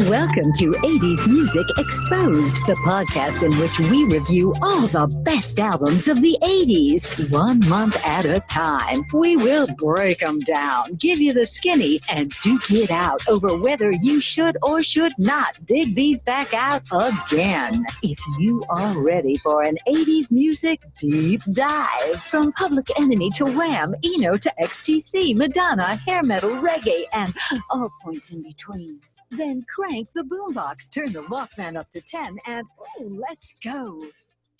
Welcome to 80s Music Exposed, the podcast in which we review all the best albums of the 80s, 1 month at a time. We will break them down, give you the skinny, and duke it out over whether you should or should not dig these back out again. If you are ready for an 80s music deep dive, from Public Enemy to Wham, Eno to XTC, Madonna, hair metal, reggae, and all points in between, then crank the boombox, turn the Walkman up to 10, and let's go.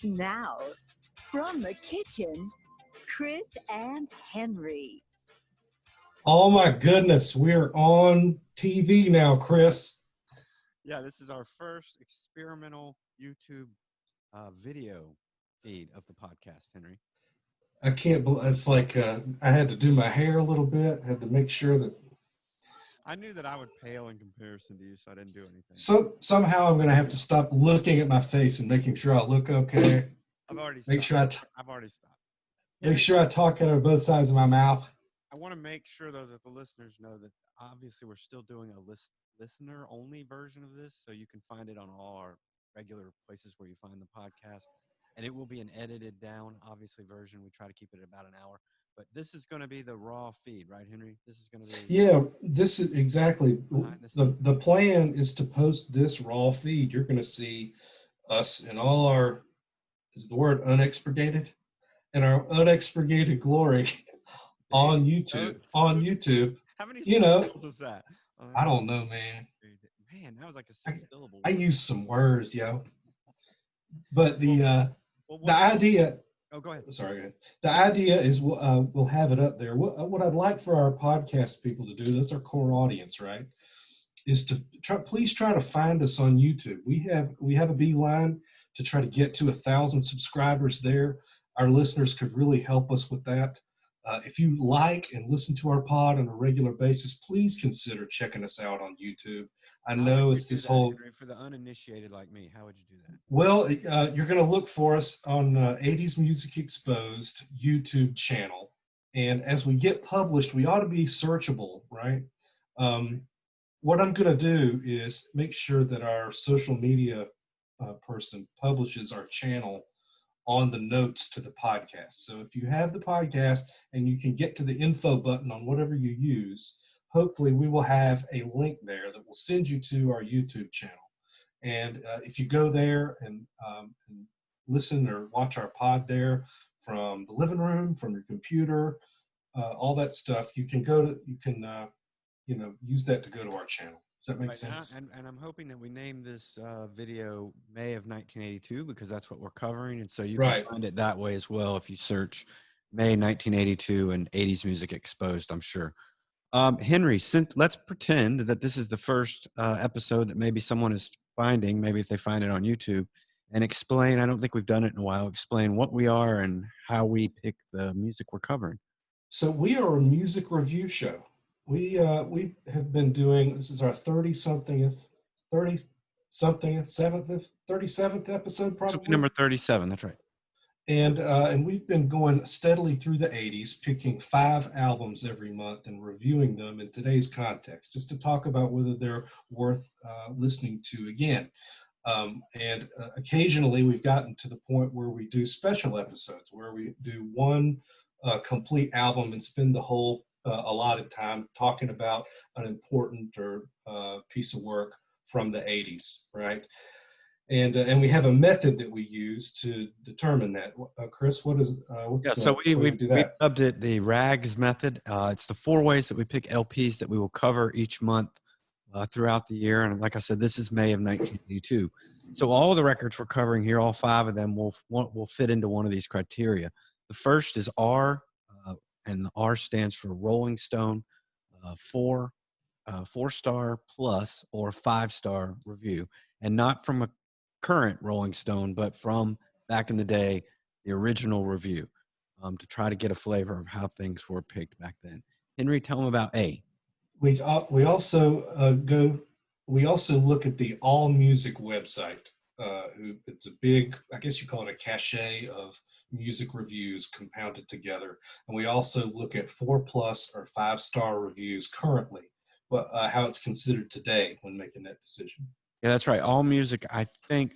Now, from the kitchen, Chris and Henry. Oh my goodness, we're on TV now, Chris. Yeah, this is our first experimental YouTube video feed of the podcast, Henry. I can't believe it's like I had to do my hair a little bit, had to make sure that. I knew that I would pale in comparison to you, so I didn't do anything. So somehow I'm going to have to stop looking at my face and making sure I look okay. I've already make stopped. sure I've already stopped. Make sure I talk out of both sides of my mouth. I want to make sure, though, that the listeners know that obviously we're still doing a listener-only version of this, so you can find it on all our regular places where you find the podcast. And it will be an edited down, obviously, version. We try to keep it at about an hour. But this is going to be the raw feed, right, Henry? This is going to be... Yeah, this is exactly. The plan is to post this raw feed. You're going to see us in all our, is the word unexpurgated? In our unexpurgated glory on YouTube. How many syllables was that? I don't know, man. Man, that was like a 6-syllable. I used some words, yo. But the idea... Oh, go ahead. Sorry, go ahead. The idea is we'll have it up there. What I'd like for our podcast people to do, that's our core audience, right, is to please try to find us on YouTube. We have a beeline to try to get to 1,000 subscribers there. Our listeners could really help us with that. If you like and listen to our pod on a regular basis, please consider checking us out on YouTube. I know it's this whole... For the uninitiated like me, how would you do that? Well, you're going to look for us on 80s Music Exposed YouTube channel. And as we get published, we ought to be searchable, right? What I'm going to do is make sure that our social media person publishes our channel on the notes to the podcast. So if you have the podcast and you can get to the info button on whatever you use, hopefully we will have a link there that will send you to our YouTube channel. And if you go there and listen or watch our pod there from the living room, from your computer, all that stuff, you can use that to go to our channel. Does that make sense? And I'm hoping that we name this video May of 1982 because that's what we're covering. And so you can find it that way as well if you search May 1982 and 80s Music Exposed, I'm sure. Henry, let's pretend that this is the first episode that maybe someone is finding, maybe if they find it on YouTube, and explain, I don't think we've done it in a while, explain what we are and how we pick the music we're covering. So we are a music review show. We have been doing, this is our 37th episode, probably. Number 37, that's right. And we've been going steadily through the 80s, picking 5 albums every month and reviewing them in today's context, just to talk about whether they're worth listening to again. And occasionally we've gotten to the point where we do special episodes, where we do one complete album and spend the whole allotted time talking about an important or piece of work from the 80s, right? And we have a method that we use to determine that. Chris, what's so we dubbed it the RAGS method. It's the 4 ways that we pick LPs that we will cover each month throughout the year. And like I said, this is May of 1982. So all of the records we're covering here, all 5 of them will fit into one of these criteria. The first is R, and the R stands for Rolling Stone 4-star plus or 5-star review, and not from a current Rolling Stone, but from back in the day, the original review, to try to get a flavor of how things were picked back then. Henry, tell them about A. We also look at the All Music website. It's a big, I guess you call it a cache of music reviews compounded together. And we also look at 4+ or 5-star reviews currently. how it's considered today when making that decision. Yeah, that's right. All Music, I think,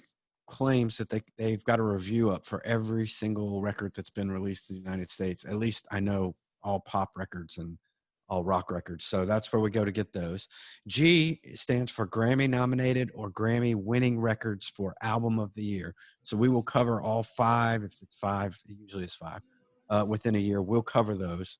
claims that they've got a review up for every single record that's been released in the United States. At least I know all pop records and all rock records. So that's where we go to get those. G stands for Grammy nominated or Grammy winning records for album of the year. So we will cover all 5. If it's 5, it usually is 5. Within a year, we'll cover those.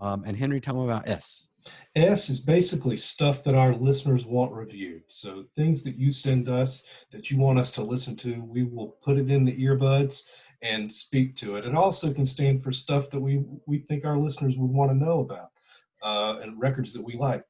And Henry, tell me about S. S is basically stuff that our listeners want reviewed. So things that you send us that you want us to listen to, we will put it in the earbuds and speak to it. It also can stand for stuff that we think our listeners would want to know about, and records that we like.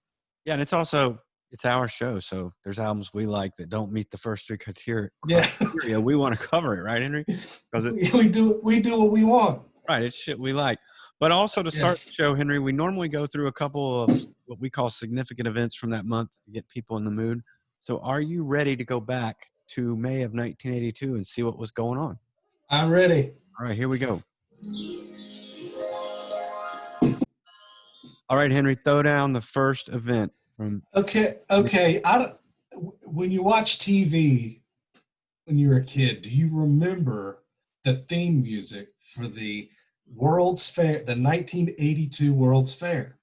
Yeah, and it's our show, so there's albums we like that don't meet the first 3 criteria. Yeah, We want to cover it, right, Henry? Because we do what we want. Right, it's shit we like. But also to start the show, Henry, we normally go through a couple of what we call significant events from that month to get people in the mood. So are you ready to go back to May of 1982 and see what was going on? I'm ready. All right, here we go. All right, Henry, throw down the first event from. Okay. When you watch TV when you were a kid, do you remember the theme music for the World's Fair, the 1982 World's Fair?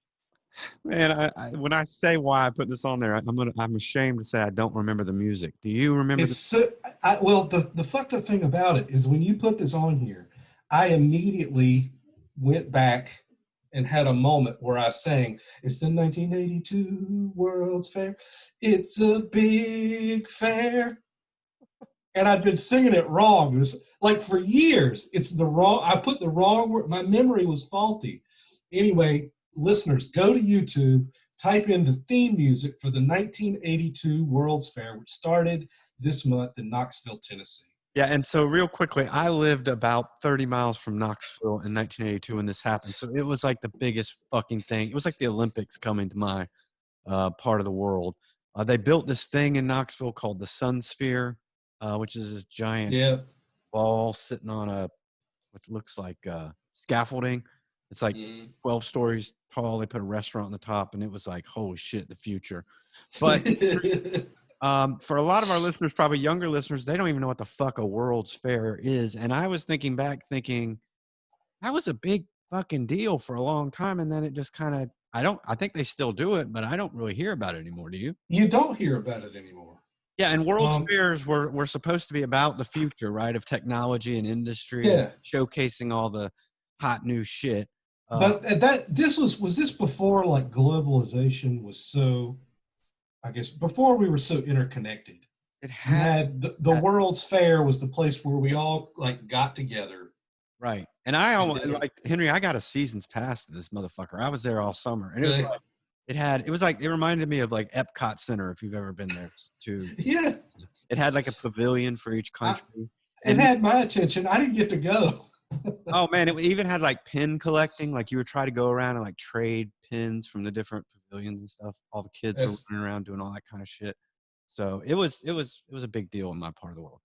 Man, when I say why I put this on there, I'm ashamed to say I don't remember the music. Do you remember? The fucked up thing about it is when you put this on here, I immediately went back and had a moment where I sang, "It's the 1982 World's Fair. It's a big fair." And I'd been singing it wrong. It was like for years. I put the wrong word. My memory was faulty. Anyway, listeners, go to YouTube, type in the theme music for the 1982 World's Fair, which started this month in Knoxville, Tennessee. Yeah, and so real quickly, I lived about 30 miles from Knoxville in 1982 when this happened. So it was like the biggest fucking thing. It was like the Olympics coming to my part of the world. They built this thing in Knoxville called the Sun Sphere, which is this giant ball sitting on what looks like scaffolding. It's like 12 stories tall. They put a restaurant on the top, and it was like, holy shit, the future. But for a lot of our listeners, probably younger listeners, they don't even know what the fuck a World's Fair is. And I was thinking that was a big fucking deal for a long time. And then it just kind of, I think they still do it, but I don't really hear about it anymore. Do you? You don't hear about it anymore. Yeah, and World's Fairs were supposed to be about the future, right, of technology and industry, showcasing all the hot new shit. But was this before like globalization was so, I guess, before we were so interconnected? It had the World's Fair was the place where we all like got together. Right. And I almost like Henry, I got a season's pass to this motherfucker. I was there all summer. And it was like it reminded me of like Epcot Center, if you've ever been there too. Yeah. It had like a pavilion for each country. It had my attention. I didn't get to go. Oh man, it even had like pin collecting. Like you would try to go around and like trade pins from the different pavilions and stuff. All the kids were running around doing all that kind of shit. So it was a big deal in my part of the world.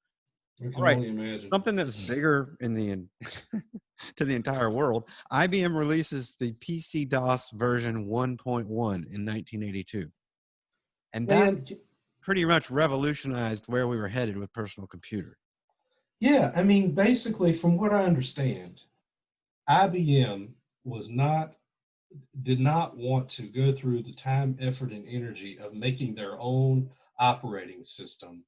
I can only imagine. Something that's bigger in the to the entire world. IBM releases the PC DOS version 1.1 in 1982, and that pretty much revolutionized where we were headed with personal computer. Yeah, I mean, basically, from what I understand, IBM did not want to go through the time, effort, and energy of making their own operating system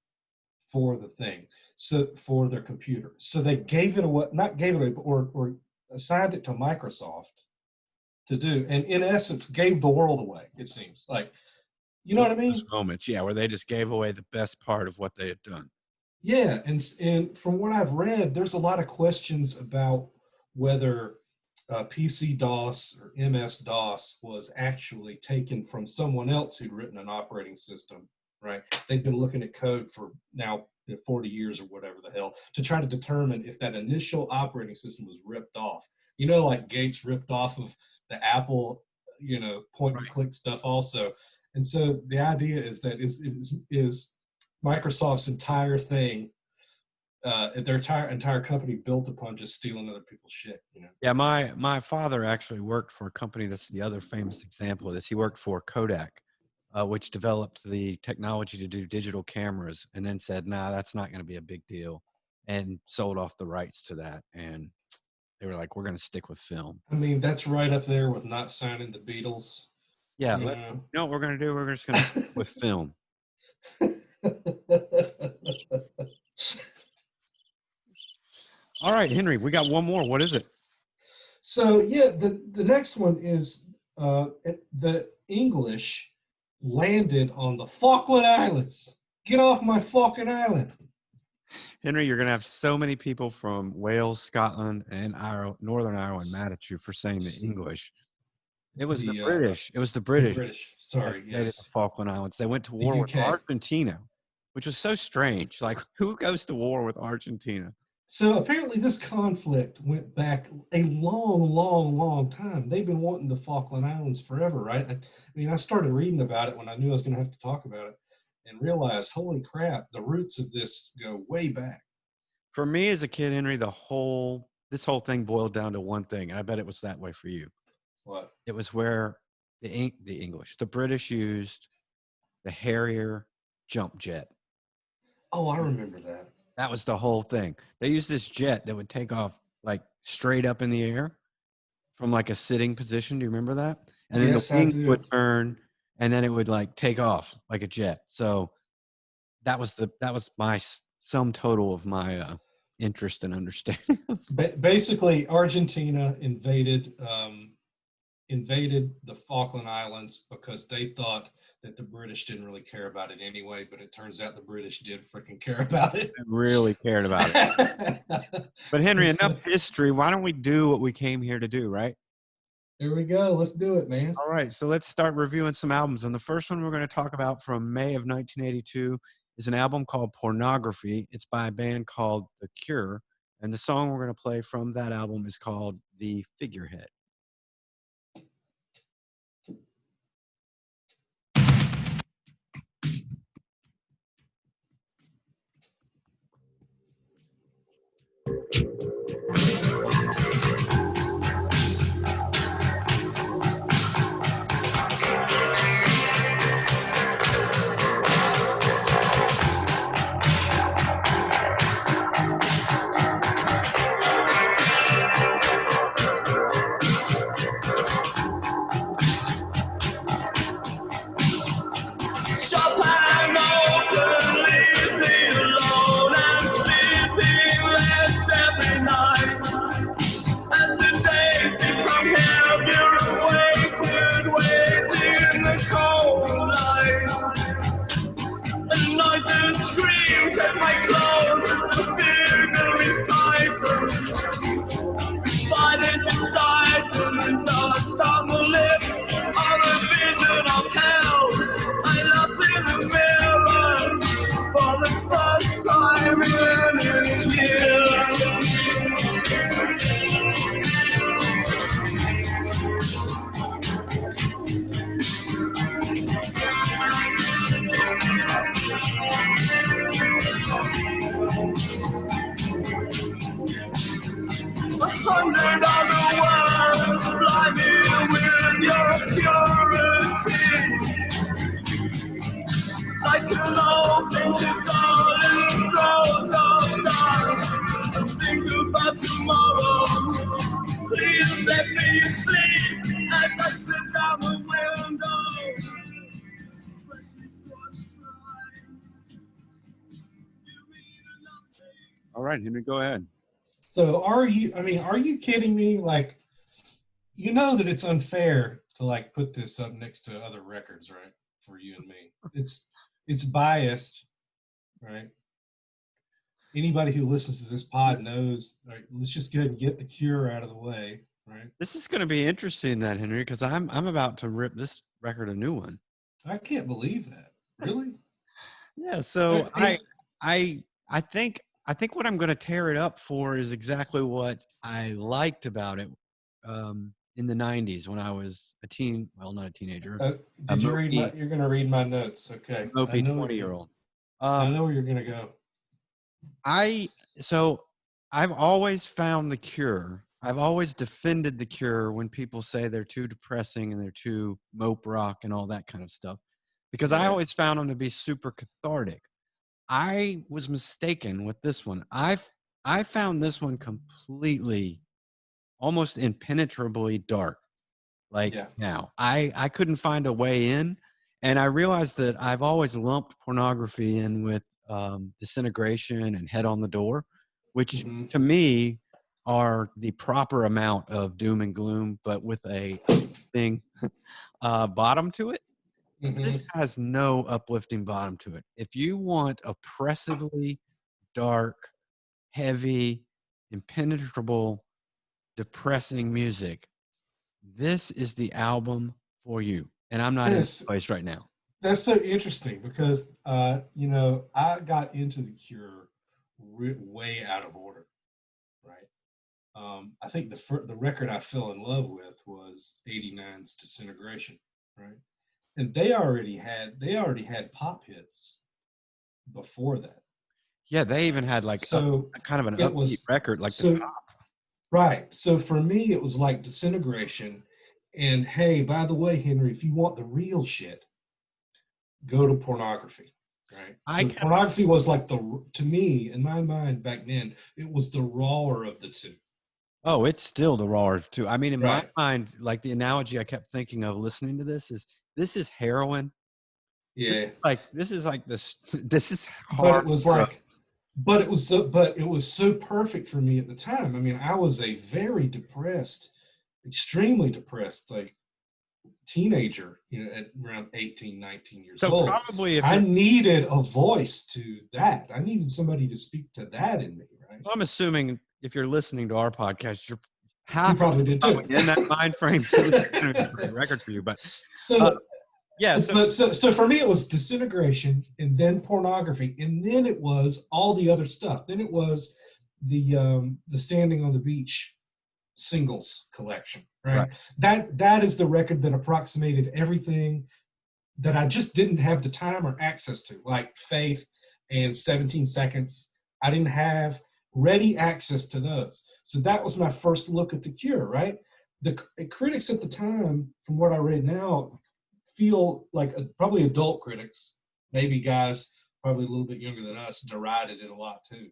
for the thing, so for their computer. So they gave it away, not gave it away, but or assigned it to Microsoft to do, and in essence, gave the world away. It seems like, you know what I mean? Those moments, yeah, where they just gave away the best part of what they had done. Yeah, and from what I've read, there's a lot of questions about whether PC DOS or MS DOS was actually taken from someone else who'd written an operating system, right? They've been looking at code for now 40 years or whatever the hell to try to determine if that initial operating system was ripped off. You know, like Gates ripped off of the Apple, point and click stuff also. And so the idea is that is Microsoft's entire thing, their entire company built upon just stealing other people's shit, Yeah, my father actually worked for a company that's the other famous example of this. He worked for Kodak, which developed the technology to do digital cameras, and then said, "Nah, that's not going to be a big deal," and sold off the rights to that. And they were like, "We're going to stick with film." I mean, that's right up there with not signing the Beatles. Yeah, You let's. know? You know what we're going to do? We're just going to stick with film. All right, Henry, we got one more. What is it? So yeah, the next one is the English landed on the Falkland Islands. Get off my fucking island. Henry, you're going to have so many people from Wales, Scotland, and Northern Ireland mad at you for saying the English. It was the British. It was the British. The British. Sorry, yes. yes. The Falkland Islands. They went to war with Argentina, which was so strange. Like, who goes to war with Argentina? So apparently this conflict went back a long, long, long time. They've been wanting the Falkland Islands forever, right? I mean, I started reading about it when I knew I was going to have to talk about it and realized, holy crap, the roots of this go way back. For me as a kid, Henry, this whole thing boiled down to one thing. And I bet it was that way for you. What? It was where the British used the Harrier jump jet. Oh, I remember that. That was the whole thing. They used this jet that would take off like straight up in the air from like a sitting position. Do you remember that? And then the wings would turn, and then it would like take off like a jet. So that was my sum total of my interest and understanding. Basically, Argentina invaded the Falkland Islands because they thought that the British didn't really care about it anyway, but it turns out the British did freaking care about it. They really cared about it. But Henry, enough history. Why don't we do what we came here to do, right? Here we go. Let's do it, man. All right, so let's start reviewing some albums. And the first one we're going to talk about from May of 1982 is an album called Pornography. It's by a band called The Cure. And the song we're going to play from that album is called The Figurehead. All right, Henry, go ahead. So are you kidding me? Like, you know that it's unfair to like put this up next to other records, right? For you and me. It's biased, right? Anybody who listens to this pod knows, right? Let's just go ahead and get The Cure out of the way, right? This is going to be interesting then, Henry, because I'm about to rip this record a new one. I can't believe that. Really? Yeah, so I think what I'm going to tear it up for is exactly what I liked about it in the 90s when I was a teen, well, not a teenager. Did you read you're going to read my notes, okay. Mopey 20-year-old. I know where you're going to go. I've always found The Cure. I've always defended The Cure when people say they're too depressing and they're too mope rock and all that kind of stuff. because I always found them to be super cathartic. I was mistaken with this one. I found this one completely, almost impenetrably dark. Like now, I couldn't find a way in, and I realized that I've always lumped pornography in with Disintegration and Head on the Door, which to me are the proper amount of doom and gloom, but with a thing bottom to it. This has no uplifting bottom to it. If you want oppressively dark, heavy, impenetrable, depressing music, this is the album for you. And I'm not in this place right now. That's so interesting because, you know, I got into The Cure way out of order, right? I think the record I fell in love with was '89's Disintegration, right? And they already had pop hits before that. Yeah, they even had like kind of an upbeat record, like the Pop. Right. So for me, it was like Disintegration. And hey, by the way, Henry, if you want the real shit, go to Pornography. Right. So Pornography was like to me, in my mind back then, it was the rawer of the two. Oh, it's still the rawer too. I mean, in my mind, like the analogy I kept thinking of listening to this is heroin. Yeah. This is like this is But hard. it was like, but it was so perfect for me at the time. I mean, I was a very depressed, extremely depressed, like teenager, you know, at around 18, 19 years old. Probably I needed a voice to that. I needed somebody to speak to that in me, right? I'm assuming if you're listening to our podcast, you're you probably did too. In that mind frame, so this is going to be a great record for you. But so for me, it was Disintegration, and then Pornography, and then it was all the other stuff. Then it was the Standing on the Beach singles collection, right? That is the record that approximated everything that I just didn't have the time or access to, like Faith and 17 Seconds. I didn't have ready access to those. So that was my first look at The Cure, right? The critics at the time, from what I read now, feel like probably adult critics, maybe guys probably a little bit younger than us, derided it a lot too.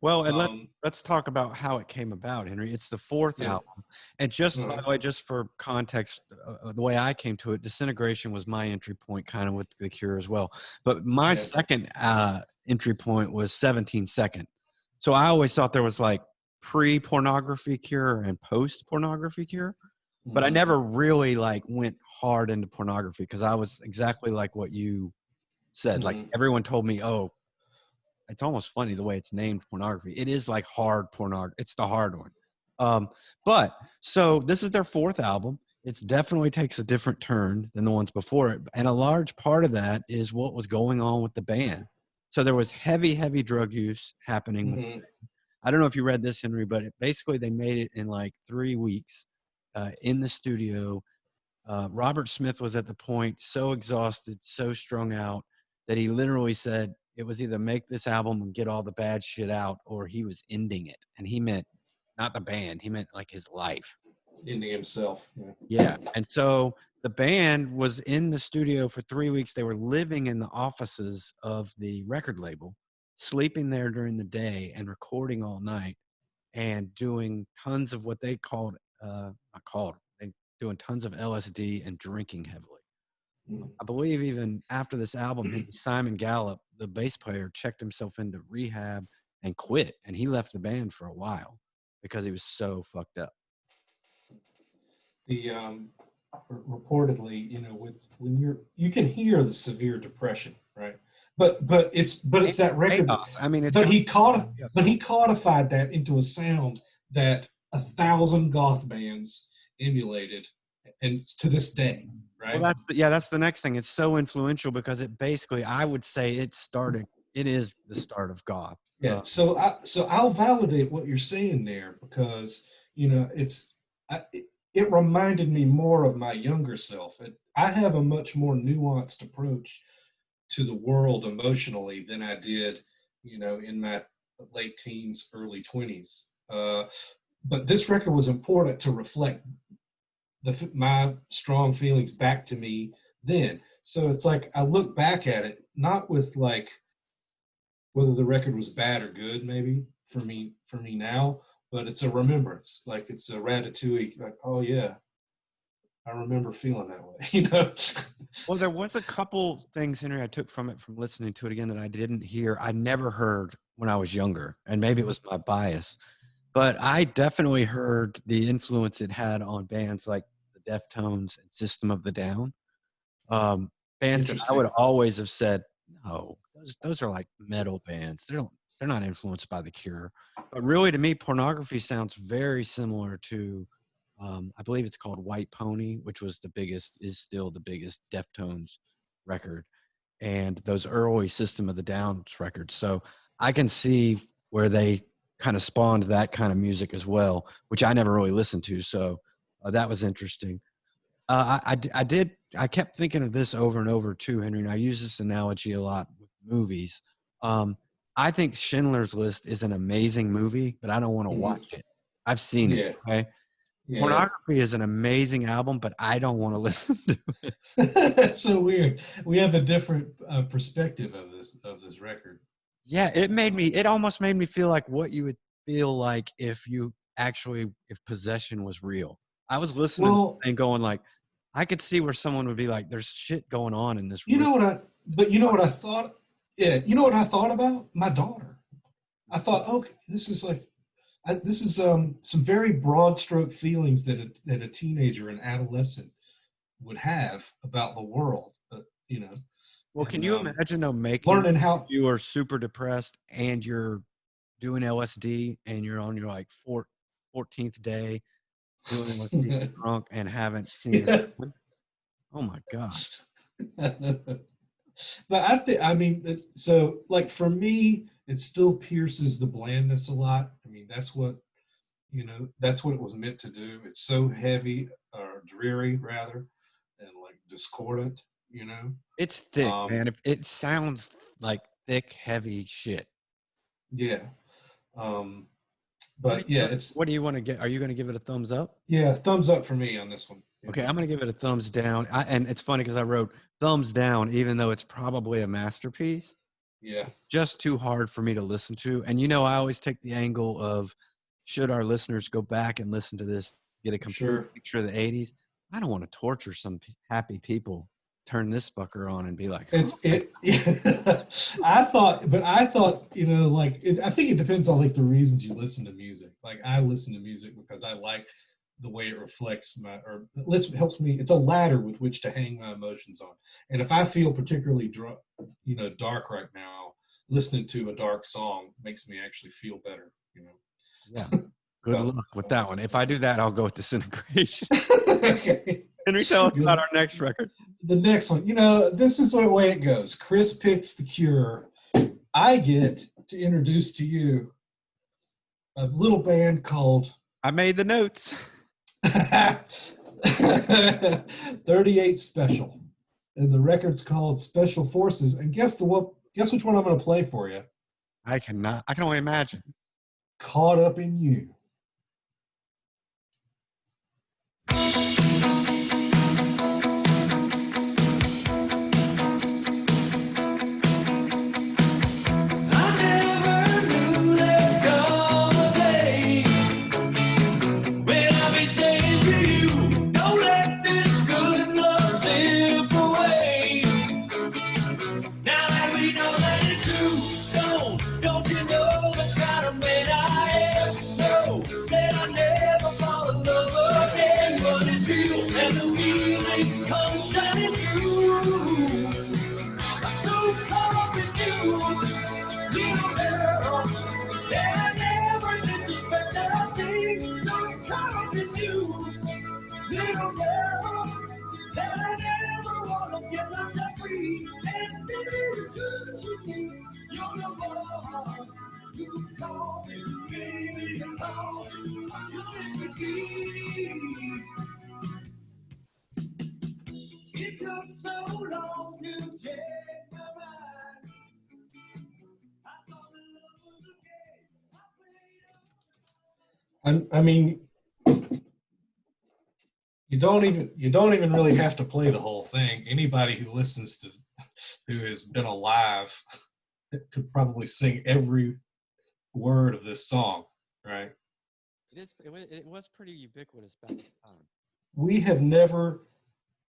Well, and let's talk about how it came about, Henry. It's the fourth album. And just by the way, just for context, the way I came to it, Disintegration was my entry point kind of with The Cure as well. But my second entry point was 17 Second. So I always thought there was like pre-pornography Cure and post-pornography Cure. But I never really like went hard into pornography because I was exactly like what you said. Like everyone told me, oh, it's almost funny the way it's named Pornography. It is like hard pornography. It's the hard one. But so this is their fourth album. It definitely takes a different turn than the ones before it. And a large part of that is what was going on with the band. So there was heavy, heavy drug use happening. With the band. I don't know if you read this, Henry, but basically they made it in like 3 weeks in the studio. Robert Smith was at the point so exhausted, so strung out that he literally said, it was either make this album and get all the bad shit out, or he was ending it. And he meant not the band, he meant like his life. Ending himself. Yeah. And so the band was in the studio for 3 weeks. They were living in the offices of the record label, sleeping there during the day and recording all night and doing tons of what they called, doing tons of LSD and drinking heavily. I believe even after this album, Simon Gallup, the bass player, checked himself into rehab and quit. And he left the band for a while because he was so fucked up. The reportedly, you know, when you can hear the severe depression, right? But it's that record. I mean, he codified that into a sound that 1,000 goth bands emulated, and to this day. Right? Well, that's the next thing. It's so influential because it basically, I would say it is the start of goth. Yeah. So I'll validate what you're saying there because, you know, it reminded me more of my younger self. I have a much more nuanced approach to the world emotionally than I did, you know, in my late teens, early 20s. But this record was important to reflect my strong feelings back to me then. So it's like I look back at it, not with like whether the record was bad or good, maybe for me now, but it's a remembrance. Like it's a Ratatouille. Like, oh yeah, I remember feeling that way. You know. Well, there was a couple things, Henry, I took from it from listening to it again that I didn't hear. I never heard when I was younger, and maybe it was my bias, but I definitely heard the influence it had on bands like the Deftones and System of the Down. Bands that I would Interesting. always have said, no, those are like metal bands. They're not influenced by The Cure. But really, to me, Pornography sounds very similar to, I believe it's called White Pony, which was is still the biggest Deftones record, and those early System of the Downs records. So I can see where they kind of spawned that kind of music as well, which I never really listened to. So that was interesting. I kept thinking of this over and over too, Henry, and I use this analogy a lot with movies. Um, I think Schindler's List is an amazing movie, but I don't want to Mhm. watch it. I've seen it. Yeah. Okay. Yeah. Pornography is an amazing album, but I don't want to listen to it. That's so weird. We have a different perspective of this record. Yeah, it almost made me feel like what you would feel like if possession was real. I was listening Well, and going like, I could see where someone would be like, there's shit going on in this you room. know what I thought? Yeah, you know what I thought about? My daughter. I thought, okay, this is like, this is some very broad stroke feelings that a teenager and adolescent would have about the world. You know, Well, can and you imagine though making learning how. you are super depressed and you're doing LSD and you're on your like 14th day doing LSD drunk and haven't seen this? Yeah. Oh my God. But I mean, so like for me, it still pierces the blandness a lot. I mean, that's what it was meant to do. It's so heavy or dreary rather, and like discordant, you know. It's thick, Um, man. It sounds like thick, heavy shit. yeah. But yeah, What do you want to get? Are you going to give it a thumbs up? yeah, thumbs up for me on this one. Yeah. Okay, I'm going to give it a thumbs down. And it's funny because I wrote thumbs down, even though it's probably a masterpiece. Yeah. Just too hard for me to listen to. And I always take the angle of should our listeners go back and listen to this, get a complete Sure. picture of the 80s? I don't want to torture some happy people. Turn this fucker on and be like, It's it. Yeah. I thought, I think it depends on like the reasons you listen to music. Like I listen to music because I like the way it reflects helps me. It's a ladder with which to hang my emotions on. And if I feel particularly dark right now, listening to a dark song makes me actually feel better. yeah, good luck with that one. If I do that, I'll go with Disintegration. Okay. Henry, tell us about our next record. The next one, this is the way it goes. Chris picks The Cure. I get to introduce to you a little band called I made the notes. 38 Special. And the record's called Special Forces. And guess which one I'm going to play for you? I can only imagine. Caught Up in You. It took so long to change my mind. I mean, you don't even really have to play the whole thing. Anybody who has been alive could probably sing every word of this song, right? It was pretty ubiquitous back at the time. We have never,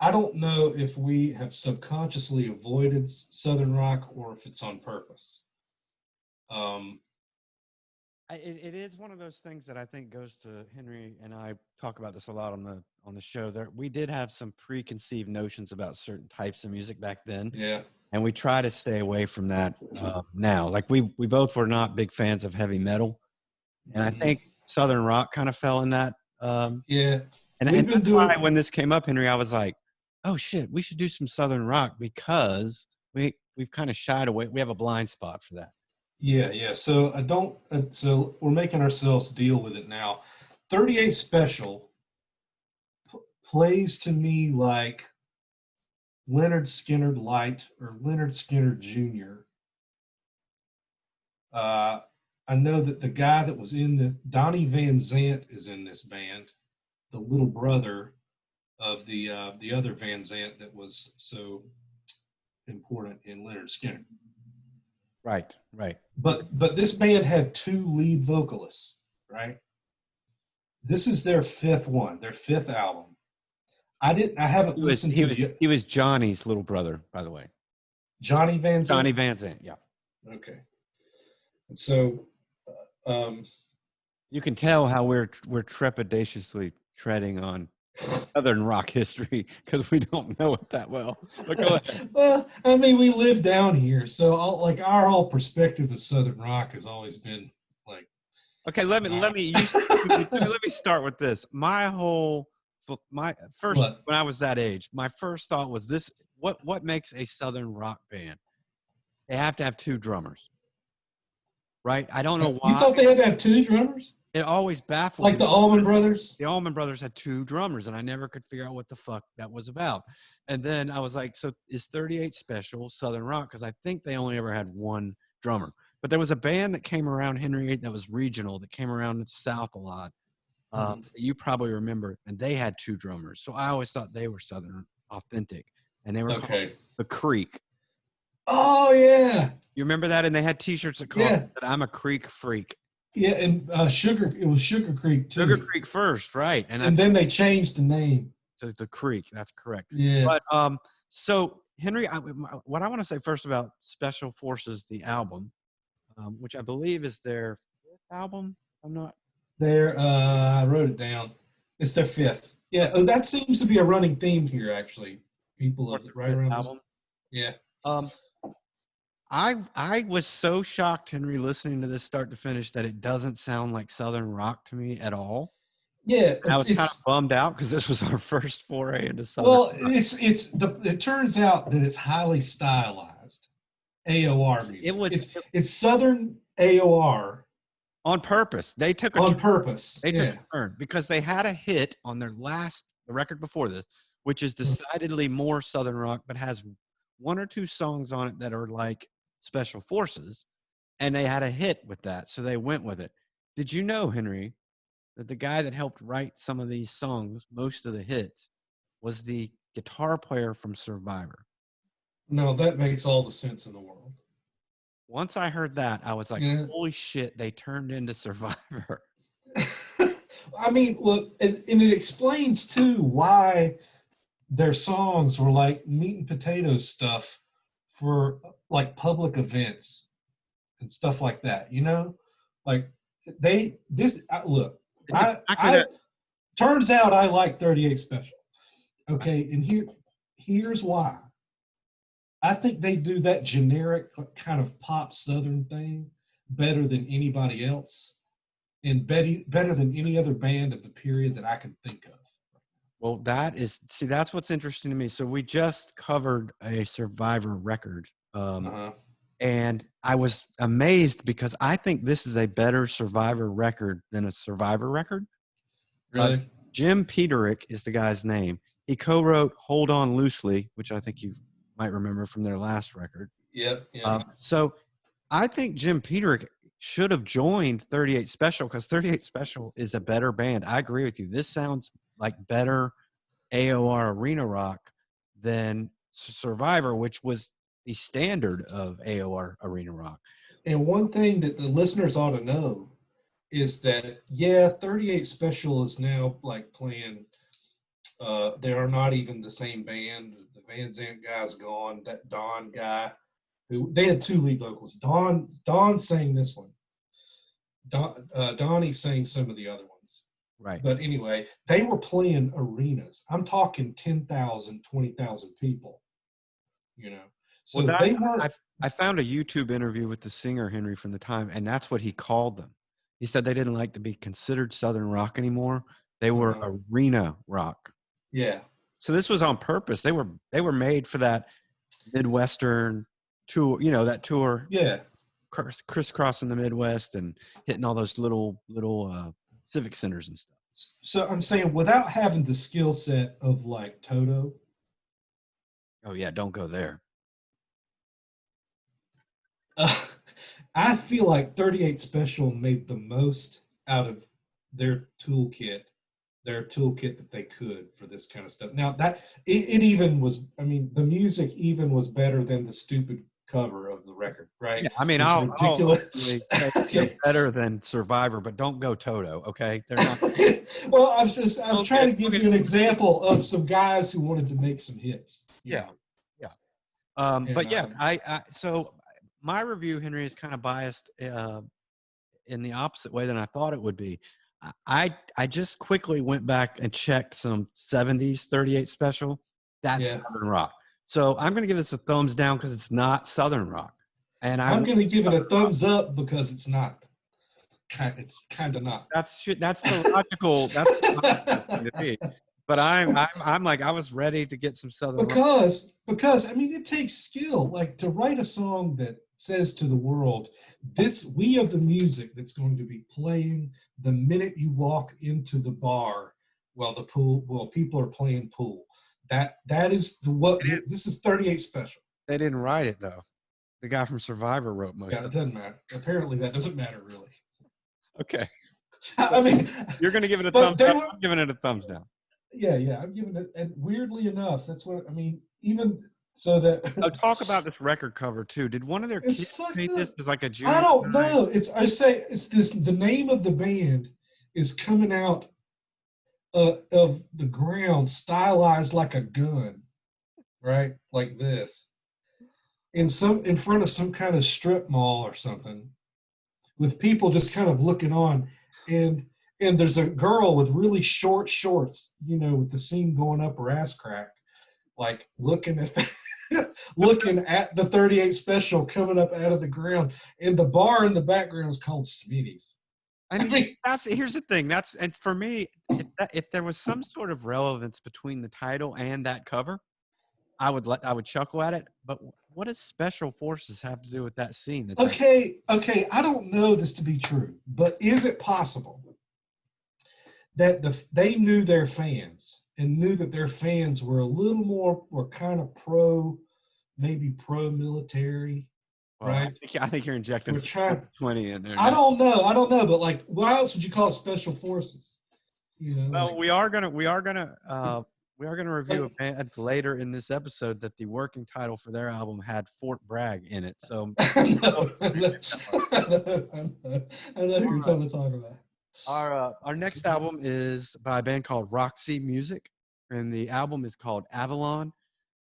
I don't know if we have subconsciously avoided Southern rock or if it's on purpose. It is one of those things that I think goes to Henry, and I talk about this a lot on the show. There, we did have some preconceived notions about certain types of music back then. Yeah. And we try to stay away from that now. Like we both were not big fans of heavy metal, and I think Southern rock kind of fell in that. Yeah, and that's why when this came up, Henry, I was like, "Oh shit, we should do some Southern rock," because we've kind of shied away. We have a blind spot for that. Yeah. So so we're making ourselves deal with it now. 38 Special plays to me like Leonard Skinner Light or Leonard Skinner Jr. I know that the guy that was in Donnie Van Zant is in this band, the little brother of the other Van Zant that was so important in Leonard Skinner. Right. But this band had 2 lead vocalists, right? This is their 5th album. I haven't listened to it. He was Johnny's little brother, by the way. Johnny Van Zant? Johnny Van Zant, yeah. Okay. And so you can tell how we're trepidatiously treading on Southern rock history because we don't know it that well. But go ahead. Well, I mean, we live down here, so our whole perspective of Southern rock has always been like. Okay, let me start with this. My first, when I was that age, my first thought was this: what makes a Southern rock band? They have to have 2 drummers, right? I don't know why. You thought they had to have 2 drummers? It always baffled me. Like the Allman Brothers? The Allman Brothers had 2 drummers, and I never could figure out what the fuck that was about. And then I was like, so is 38 Special Southern rock? Because I think they only ever had 1 drummer. But there was a band that came around, Henry, that was regional, that came around the South a lot. That you probably remember, and they had 2 drummers. So I always thought they were Southern authentic. And they were called The Creek. Oh, yeah. You remember that? And they had T-shirts that called that I'm a Creek Freak. Yeah, and it was Sugar Creek too. Sugar Creek first, right? And then they changed the name to The Creek. That's correct. Yeah. But so Henry, what I want to say first about Special Forces, the album, which I believe is their 5th album. I'm not. I wrote it down. It's their 5th. Yeah, that seems to be a running theme here. Actually, people right around album. Yeah. I was so shocked, Henry, listening to this start to finish that it doesn't sound like Southern rock to me at all. Yeah, I was kind of bummed out because this was our first foray into Southern rock. Well, it turns out that it's highly stylized AOR music. It's Southern AOR on purpose. They took on purpose. They took a turn because they had a hit on their the record before this, which is decidedly more Southern rock, but has 1 or 2 songs on it that are like Special Forces, and they had a hit with that, so they went with it. Did you know, Henry, that the guy that helped write some of these songs, most of the hits, was the guitar player from Survivor? No, that makes all the sense in the world. Once I heard that, I was like, holy shit, they turned into Survivor. I mean, look, and it explains, too, why their songs were like meat and potatoes stuff for like public events and stuff like that, like turns out I like 38 Special. Okay. And here's why. I think they do that generic kind of pop Southern thing better than anybody else and better than any other band of the period that I can think of. Well, that's what's interesting to me. So we just covered a Survivor record. And I was amazed because I think this is a better Survivor record than a Survivor record. Really? Jim Peterick is the guy's name. He co-wrote Hold On Loosely, which I think you might remember from their last record. Yep. So I think Jim Peterick should have joined 38 Special because 38 Special is a better band. I agree with you. This sounds like better AOR arena rock than Survivor, which was the standard of AOR arena rock. And one thing that the listeners ought to know is that, yeah, 38 Special is now like playing, they are not even the same band. The Van Zant guy's gone. That Don guy, who they had two lead vocals. Don sang this one. Donnie sang some of the other ones. Right. But anyway, they were playing arenas. I'm talking 10,000, 20,000 people, you know. So well, they weren't. I found a YouTube interview with the singer Henry from the time, and that's what he called them. He said they didn't like to be considered Southern rock anymore. They were arena rock. Yeah. So this was on purpose. They were made for that Midwestern tour, you know, that tour. Yeah. Crisscrossing the Midwest and hitting all those little civic centers and stuff. So I'm saying, without having the skill set of like Toto. Oh yeah, don't go there. I feel like 38 Special made the most out of their toolkit that they could for this kind of stuff. Now that it even was, I mean, the music even was better than the stupid cover of the record, right? Yeah, I mean, I'll okay. Better than Survivor, but don't go Toto, okay? They're not. Well, I'm trying to give you an example of some guys who wanted to make some hits. Yeah. But yeah, so my review, Henry, is kind of biased in the opposite way than I thought it would be. I just quickly went back and checked some 70s 38 Special. That's Southern rock. So I'm going to give this a thumbs down because it's not Southern rock. And I'm going to give it a thumbs up because it's not. It's kind of not. That's the logical. That's the thing to be. But I'm like, I was ready to get some Southern rock. Because I mean, it takes skill, like to write a song that says to the world, we are the music that's going to be playing the minute you walk into the bar while people are playing pool. That is this is 38 Special. They didn't write it though. The guy from Survivor wrote most of it. Yeah, it doesn't matter. Apparently that doesn't matter really. Okay. I mean, you're going to give it a thumbs up. I'm giving it a thumbs down. Yeah, I'm giving it, and weirdly enough, that's what I mean. Even so, that talk about this record cover too. Did one of their kids paint this as like a junior? I don't know. It's this. The name of the band is coming out of the ground, stylized like a gun, right, like this, in front of some kind of strip mall or something, with people just kind of looking on, and there's a girl with really short shorts, you know, with the seam going up her ass crack, like looking at the 38 Special coming up out of the ground, and the bar in the background is called Smitty's. I mean, here's the thing. And for me, if there was some sort of relevance between the title and that cover, I would chuckle at it. But what does Special Forces have to do with that scene? Okay. I don't know this to be true, but is it possible that they knew their fans and knew that their fans were a little more, were kind of maybe pro-military, right? I think you're injecting 20 in there. I don't know, but like, why else would you call it Special Forces? You know. Well, we are gonna review a band later in this episode that the working title for their album had Fort Bragg in it. So I know who you're trying to talk about. Our next album is by a band called Roxy Music, and the album is called Avalon.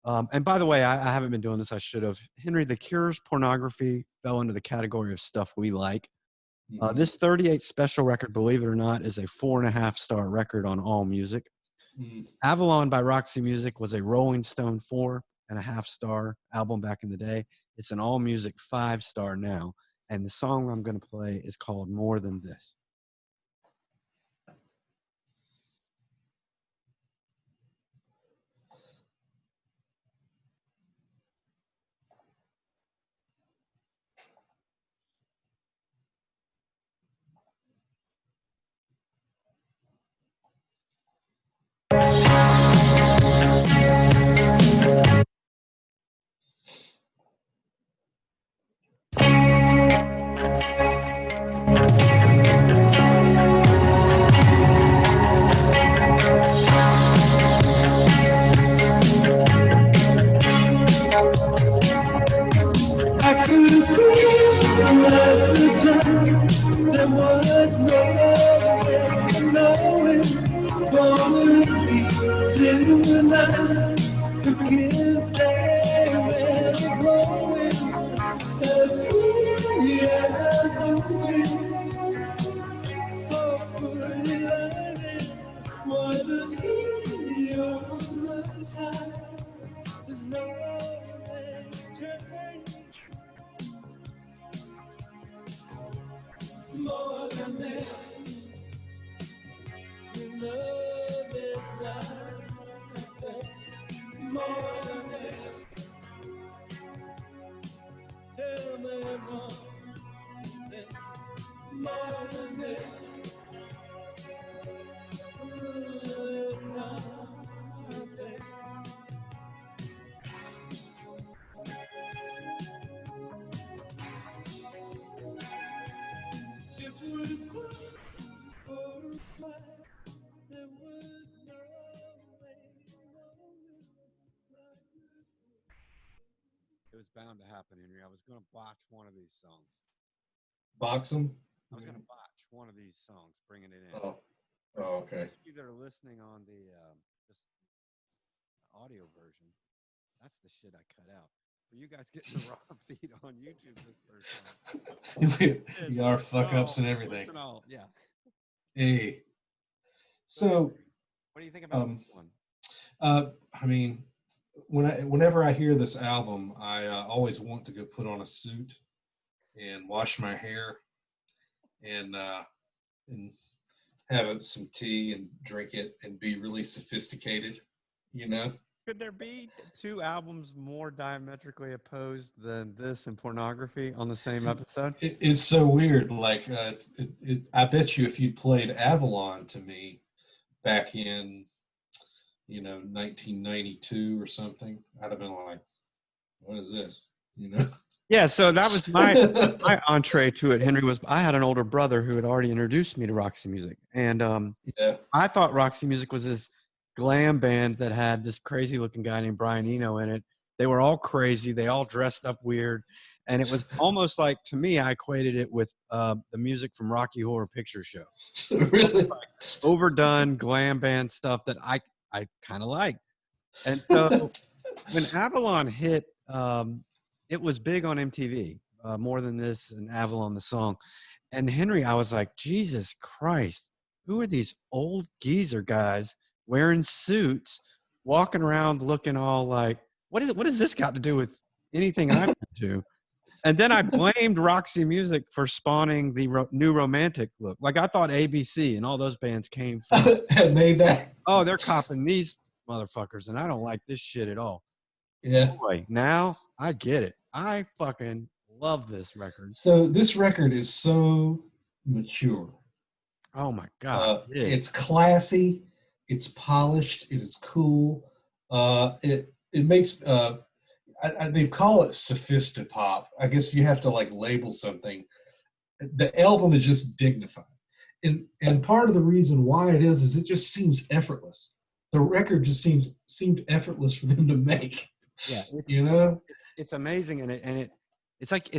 And by the way, I haven't been doing this. I should have. Henry, The Cure's Pornography fell into the category of stuff we like. This 38 Special record, believe it or not, is a 4.5-star record on AllMusic. Avalon by Roxy Music was a Rolling Stone 4.5-star album back in the day. It's an AllMusic 5-star now. And the song I'm going to play is called More Than This. the time there was no way of knowing what would be till the night begins and glowing as free as the wind, hopefully learning what the sea of the side is no return. More than that, you know there's nothing more than that. Tell me more than that. There's nothing. It was fun for a while. There was no way It was bound to happen, Henry. I was going to botch one of these songs. Box them? I was going to botch one of these songs, bringing it in. Oh, okay. Those of you that are listening on the just audio version, that's the shit I cut out. For you guys getting the raw feed on YouTube this first time. You are fuck ups and everything. And all, yeah. Hey. So, what do you think about this one? I mean, whenever I hear this album, I always want to go put on a suit and wash my hair and have some tea and drink it and be really sophisticated, you know? Could there be two albums more diametrically opposed than this and Pornography on the same episode? It's so weird. Like, I bet you if you played Avalon to me back in, 1992 or something, I'd have been like, what is this? Yeah, so that was my entree to it, Henry, was I had an older brother who had already introduced me to Roxy Music. And yeah. I thought Roxy Music was this glam band that had this crazy looking guy named Brian Eno in it. They were all crazy. They all dressed up weird. And it was almost like, to me, I equated it with the music from Rocky Horror Picture Show. Really? Like overdone glam band stuff that I kind of like. And so when Avalon hit, it was big on MTV, more than this and Avalon, the song. And Henry, I was like, Jesus Christ, who are these old geezer guys wearing suits, walking around looking all like, what has this got to do with anything I'm into? And then I blamed Roxy Music for spawning the new romantic look. Like I thought ABC and all those bands came from. Had made that. Oh, they're copping these motherfuckers, and I don't like this shit at all. Yeah. Boy, now I get it. I fucking love this record. So this record is so mature. Oh my God. It's classy. It's polished. It is cool. It makes they call it sophistopop. I guess you have to like label something. The album is just dignified, and part of the reason why it is it just seems effortless. The record just seemed effortless for them to make. Yeah, it's amazing, and it's like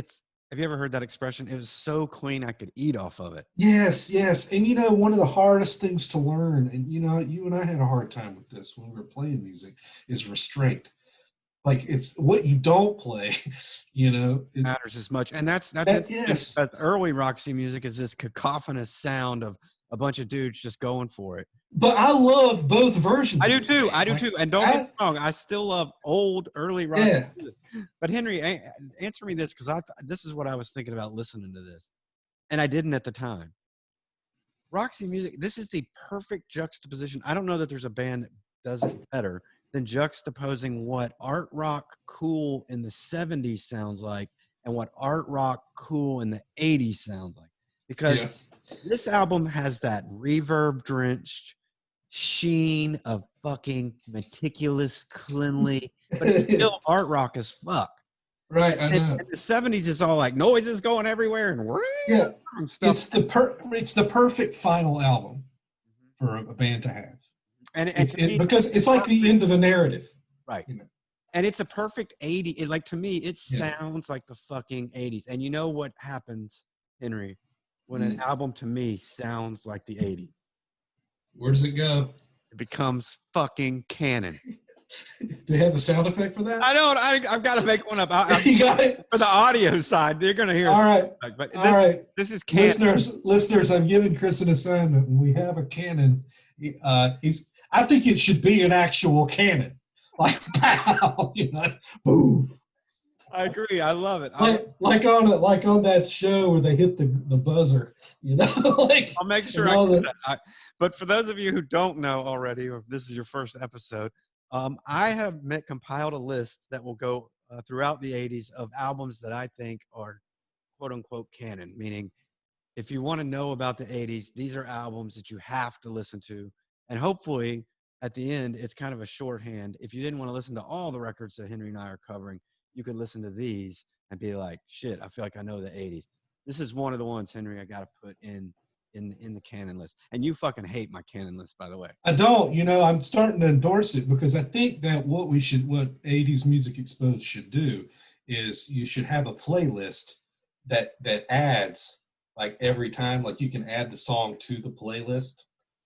Have you ever heard that expression? It was so clean I could eat off of it. Yes, and one of the hardest things to learn, and you and I had a hard time with this when we were playing music, is restraint. Like it's what you don't play, it matters as much, and that's it. Yes. Early Roxy music is this cacophonous sound of a bunch of dudes just going for it. But I love both versions. I do too. And don't get me wrong, I still love old early rock music. But Henry, answer me this, because this is what I was thinking about listening to this, and I didn't at the time. Roxy music, this is the perfect juxtaposition. I don't know that there's a band that does it better than juxtaposing what art rock cool in the 70s sounds like and what art rock cool in the 80s sounds like. Because this album has that reverb-drenched sheen of fucking meticulous, cleanly, but it's still art rock as fuck. Right, I know. And the 70s is all like noises going everywhere and stuff. It's the perfect final album for a band to have. And because it's like the end of a narrative. Right. And it's a perfect 80s. Like, to me, it sounds like the fucking 80s. And you know what happens Henry, when an album to me sounds like the 80s? Where does it go? It becomes fucking canon. Do you have a sound effect for that? I don't. I've got to make one up. You got it? For the audio side, they're going to hear. All right. But All right. This is canon. Listeners, I'm giving Chris an assignment. When we have a cannon, I think it should be an actual cannon. Like, pow, boom. I agree. I love it. Like on that show where they hit the buzzer, like. I'll make sure I do that. But for those of you who don't know already, or if this is your first episode, I have compiled a list that will go throughout the 80s of albums that I think are quote unquote canon, meaning if you want to know about the 80s, these are albums that you have to listen to. And hopefully at the end, it's kind of a shorthand. If you didn't want to listen to all the records that Henry and I are covering, you could listen to these and be like, shit, I feel like I know the 80s. This is one of the ones, Henry, I got to put in the canon list. And you fucking hate my canon list, by the way. I don't. I'm starting to endorse it because I think that what 80s Music Exposed should do is you should have a playlist that adds, like, every time, like you can add the song to the playlist.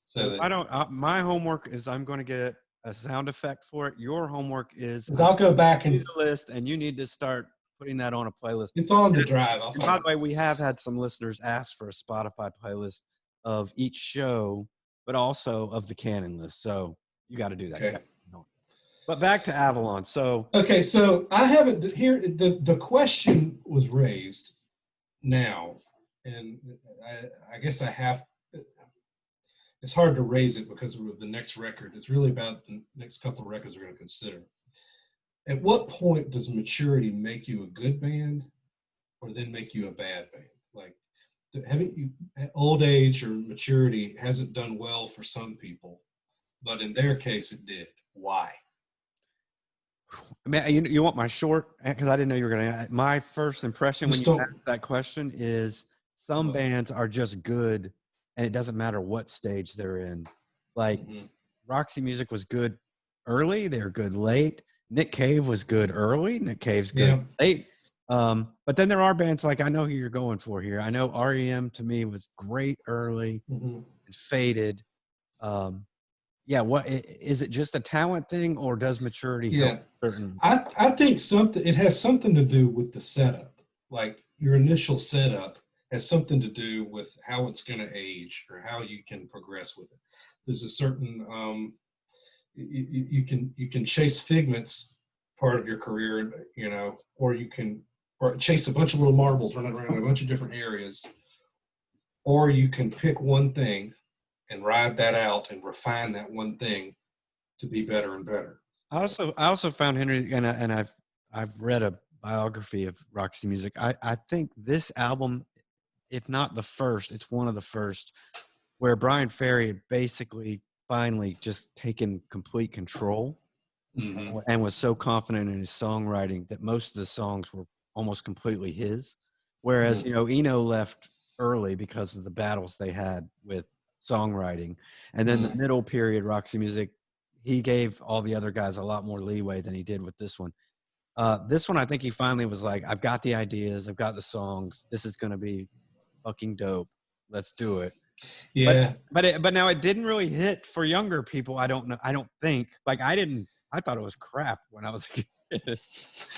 So that my homework is I'm going to get a sound effect for it. Your homework is I'll go back and the list, and you need to start putting that on a playlist. It's on the drive. By the way, we have had some listeners ask for a Spotify playlist of each show, but also of the canon list. So you got to do that. Okay. But back to Avalon. So I haven't here. The question was raised now, and I guess I have. It's hard to raise it because of the next record. It's really about the next couple of records we're going to consider. At what point does maturity make you a good band or then make you a bad band? Like, old age or maturity hasn't done well for some people, but in their case it did. Why? Man, you want my short? Because I didn't know you were going to. My first impression when you asked that question is some bands are just good, and it doesn't matter what stage they're in. Like, Roxy Music was good early. They were good late. Nick Cave was good early. Nick Cave's good late. But then there are bands like, I know who you're going for here. I know REM to me was great early and faded. What is it, just a talent thing, or does maturity help certain? I think it has something to do with the setup. Like, your initial setup has something to do with how it's going to age or how you can progress with it. There's a certain you can chase figments part of your career, or you can chase a bunch of little marbles running around in a bunch of different areas, or you can pick one thing and ride that out and refine that one thing to be better and better. I also found, Henry, and I've read a biography of Roxy Music. I think this album, if not the first, it's one of the first where Brian Ferry had basically finally just taken complete control and was so confident in his songwriting that most of the songs were almost completely his. Whereas, Eno left early because of the battles they had with songwriting. And then the middle period, Roxy Music, he gave all the other guys a lot more leeway than he did with this one. This one, I think he finally was like, I've got the ideas, I've got the songs, this is going to be fucking dope, let's do it. Yeah. But now it didn't really hit for younger people. I don't know. I don't think. Like, I thought it was crap when I was a kid.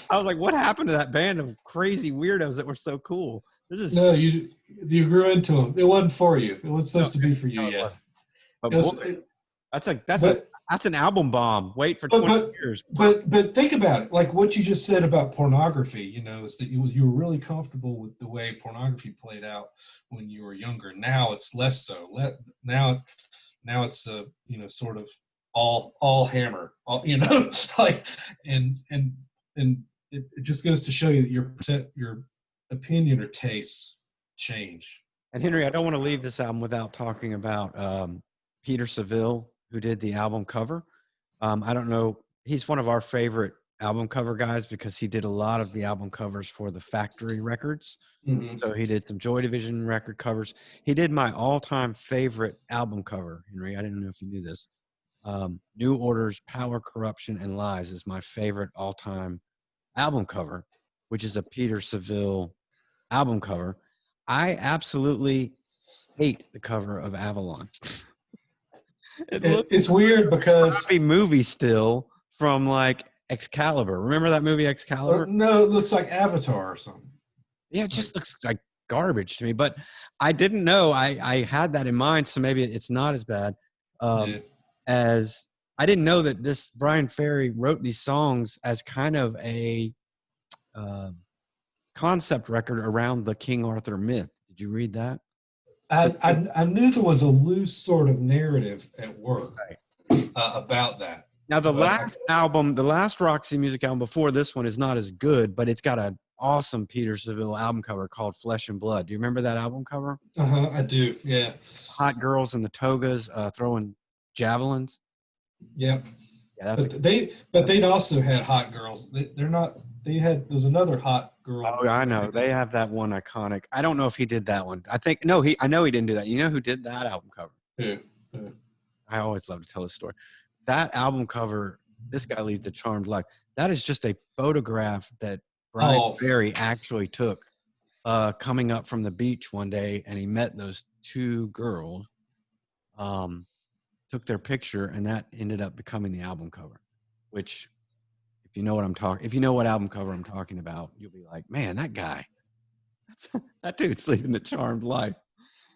I was like, what happened to that band of crazy weirdos that were so cool? No, you grew into them. It wasn't for you. It wasn't supposed to be for you yet. But that's an album bomb. Wait for 20 years. But think about it. Like what you just said about Pornography, is that you were really comfortable with the way Pornography played out when you were younger. Now it's less so. Now it's sort of all hammer. Like and it just goes to show you that your opinion or tastes change. And Henry, I don't want to leave this album without talking about Peter Seville, who did the album cover. I don't know. He's one of our favorite album cover guys because he did a lot of the album covers for the Factory Records. So he did some Joy Division record covers. He did my all-time favorite album cover, Henry. I didn't know if you knew this. New Order's Power, Corruption, and Lies is my favorite all-time album cover, which is a Peter Seville album cover. I absolutely hate the cover of Avalon. It's weird because a movie still from like Excalibur. Remember that movie Excalibur? no, it looks like Avatar or something. Yeah, it just looks like garbage to me. But I didn't know I had that in mind, so maybe it's not as bad as I didn't know that this Brian Ferry wrote these songs as kind of a concept record around the King Arthur myth. Did you read that? I knew there was a loose sort of narrative at work about that. Now, the last album, the last Roxy music album before this one is not as good, but it's got an awesome Peter Seville album cover called Flesh and Blood. Do you remember that album cover? I do, yeah. Hot girls in the togas throwing javelins. Yep. Yeah, but they'd also had hot girls. There's another hot girl. Oh, I know. They have that one iconic. I don't know if he did that one. I know he didn't do that. You know who did that album cover? Who? I always love to tell this story. That album cover, This Guy Leads a Charmed Life, that is just a photograph that Brian Ferry actually took coming up from the beach one day, and he met those two girls, took their picture, and that ended up becoming the album cover, which if you know what album cover I'm talking about, you'll be like, man, that guy, that dude's living a charmed life.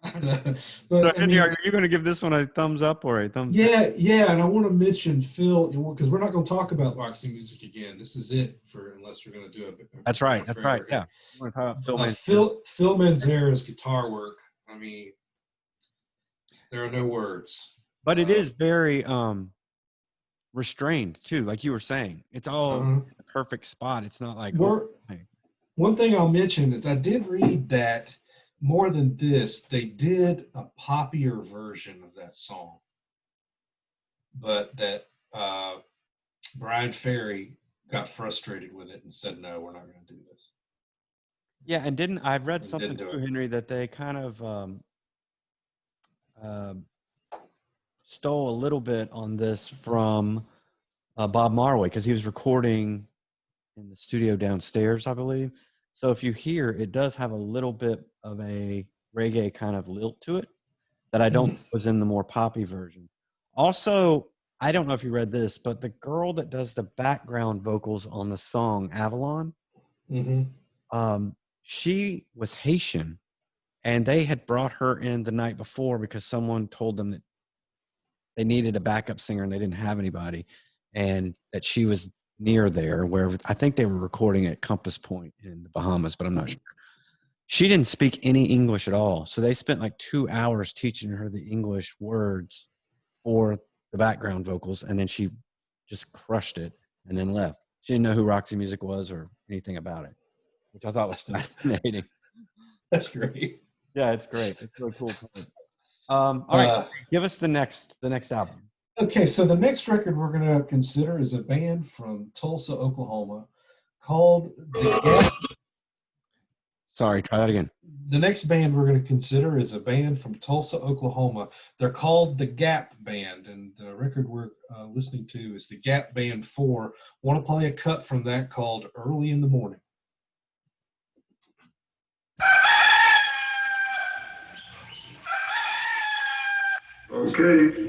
But, so, Henry, are you going to give this one a thumbs up or a thumbs down? Yeah, and I want to mention Phil, because we're not going to talk about Roxy music again. This is it unless we're going to do it. That's right. Yeah. We're talk about Phil Manzara's guitar work. I mean, there are no words. But it is very restrained too, like you were saying. It's all in the perfect spot. It's not like one thing I'll mention is I did read that more than this, they did a poppier version of that song, but that Brian Ferry got frustrated with it and said, no, we're not going to do this. Yeah, and I've read something too, Henry, that they kind of stole a little bit on this from Bob Marley, because he was recording in the studio downstairs, I believe. So if you hear, it does have a little bit of a reggae kind of lilt to it that I don't was in the more poppy version. Also, I don't know if you read this, but the girl that does the background vocals on the song Avalon, she was Haitian, and they had brought her in the night before because someone told them that they needed a backup singer and they didn't have anybody, and that she was near there where I think they were recording at Compass Point in the Bahamas, but I'm not sure. She didn't speak any English at all. So they spent like 2 hours teaching her the English words for the background vocals, and then she just crushed it and then left. She didn't know who Roxy Music was or anything about it, which I thought was fascinating. That's great. Yeah, it's great. It's really cool. All right, give us the next album. Okay, so the next record we're going to consider is a band from Tulsa, Oklahoma called The Gap. Sorry, try that again. The next band we're going to consider is a band from Tulsa, Oklahoma. They're called The Gap Band, and the record we're listening to is The Gap Band 4. I want to play a cut from that called Early in the Morning. Okay.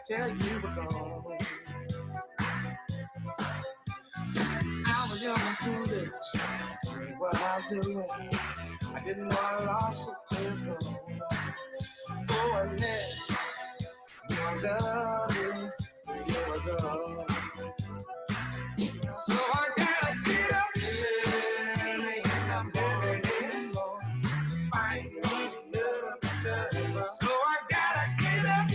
Tell you we're gone. I was young and foolish, knew what I was doing. I didn't know I lost what took on. going next. You are loving, you are gone. So I gotta get up early in the morning, find love. So I gotta get up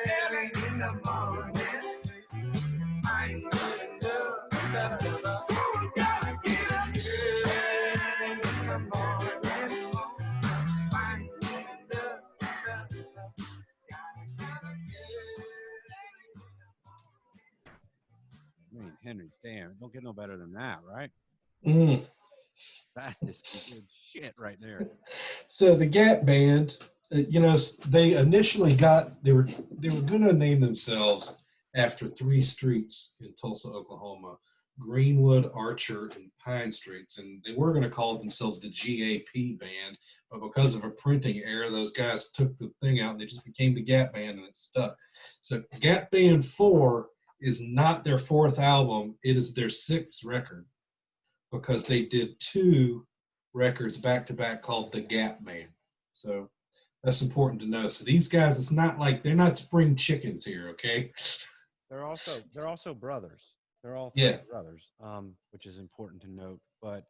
early in the morning, find love. So I gotta get up early in the morning, find love. I mean, Henry, damn, don't get no better than that, right? Mm. That is some good shit right there. So the Gap Band, they initially they were going to name themselves after 3 streets in Tulsa, Oklahoma, Greenwood, Archer, and Pine Streets, and they were going to call themselves the GAP Band, but because of a printing error, those guys took the thing out and they just became the Gap Band, and it stuck. So Gap Band 4 is not their 4th album; it is their 6th record, because they did 2 records back to back called the Gap Band. So that's important to know. So these guys, it's not like they're not spring chickens here, okay? They're also brothers. They're all Yeah. brothers, which is important to note. But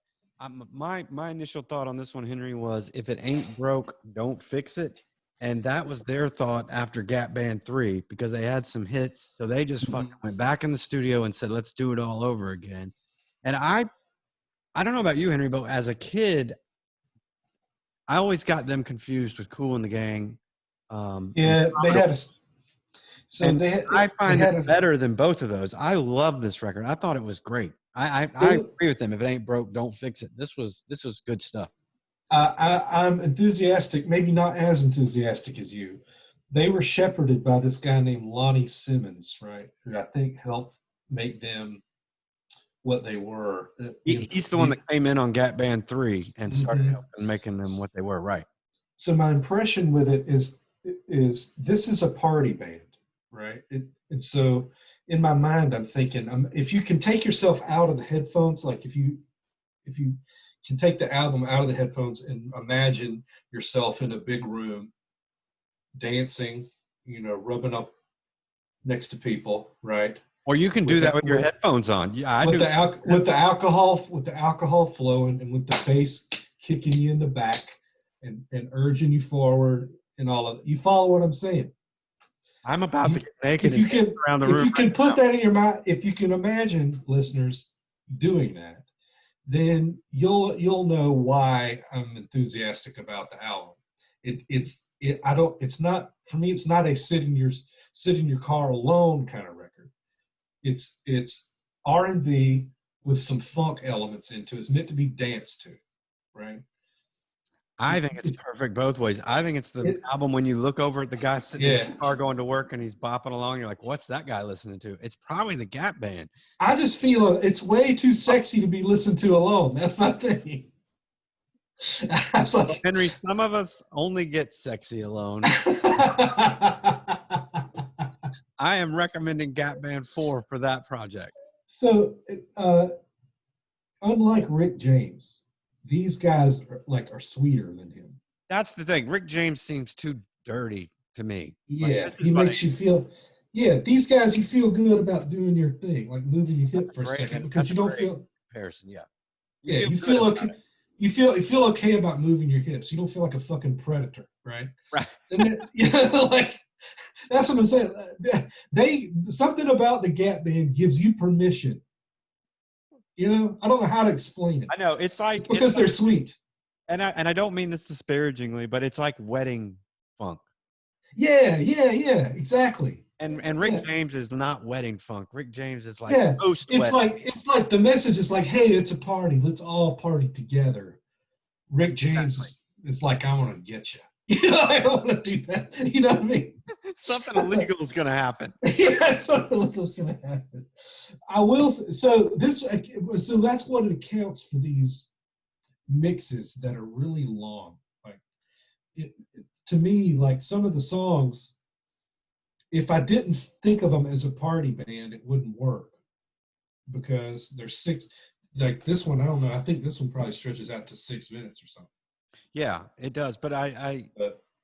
my initial thought on this one, Henry, was if it ain't broke, don't fix it. And that was their thought after Gap Band 3, because they had some hits. So they just fucking went back in the studio and said, let's do it all over again. And I don't know about you, Henry, but as a kid, I always got them confused with Kool and the Gang. Yeah, they had a. So and they had, I find they had it better than both of those. I love this record. I thought it was great. I agree with them. If it ain't broke, don't fix it. This was good stuff. I'm enthusiastic, maybe not as enthusiastic as you. They were shepherded by this guy named Lonnie Simmons, right? Who I think helped make them what they were. He's the one that came in on Gap Band 3 and started helping making them what they were, right? So my impression with it is this is a party band, right? And so in my mind, I'm thinking, if you can take yourself out of the headphones, like if you can take the album out of the headphones and imagine yourself in a big room dancing, rubbing up next to people, right? Or you can do that with your headphones on. Yeah, with the alcohol flowing and with the bass kicking you in the back and urging you forward and all of it. You follow what I'm saying? I'm about to get naked if you can around the room. If you can put that in your mind, if you can imagine listeners doing that, then you'll know why I'm enthusiastic about the album. It's not, for me, it's not a sit in your car alone kind of record. It's R&B with some funk elements into it. It's meant to be danced to, right? I think it's perfect both ways. I think it's the album when you look over at the guy sitting in the car going to work and he's bopping along. You're like, what's that guy listening to? It's probably the Gap Band. I just feel it's way too sexy to be listened to alone. That's my thing. Like, Henry, some of us only get sexy alone. I am recommending Gap Band 4 for that project. So, unlike Rick James, these guys are sweeter than him. That's the thing. Rick James seems too dirty to me. Yeah, he makes you feel. Yeah, these guys, you feel good about doing your thing, like moving your hip for a second, because you don't feel comparison. Yeah, you feel okay. You feel okay about moving your hips. You don't feel like a fucking predator, right? Right. And then, like that's what I'm saying. Something about the Gap Band gives you permission. I don't know how to explain it. I know it's because they're sweet. And I don't mean this disparagingly, but it's like wedding funk. Yeah, exactly. And Rick James is not wedding funk. Rick James is like it's like the message is like, hey, it's a party. Let's all party together. Rick James is like, I want to get you. I don't want to do that. You know what I mean? Something illegal is going to happen. Yeah, something illegal is going to happen. I will. So that's what it accounts for these mixes that are really long. Like to me, like some of the songs, if I didn't think of them as a party band, it wouldn't work because there's 6. Like this one, I don't know. I think this one probably stretches out to 6 minutes or something. Yeah, it does. But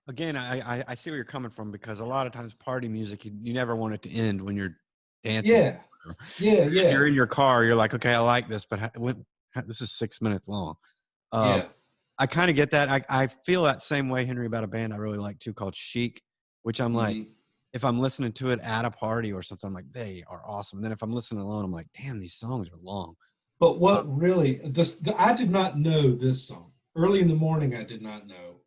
again, I see where you're coming from, because a lot of times party music, you never want it to end when you're dancing. Yeah, yeah, If yeah, you're in your car, you're like, okay, I like this, but this is 6 minutes long. yeah. I kind of get that. I feel that same way, Henry, about a band I really like too called Chic, which I'm like, Mhm. if I'm listening to it at a party or something, I'm like, they are awesome. And then if I'm listening alone, I'm like, damn, these songs are long. But what really I did not know this song. Early in the morning, I did not know.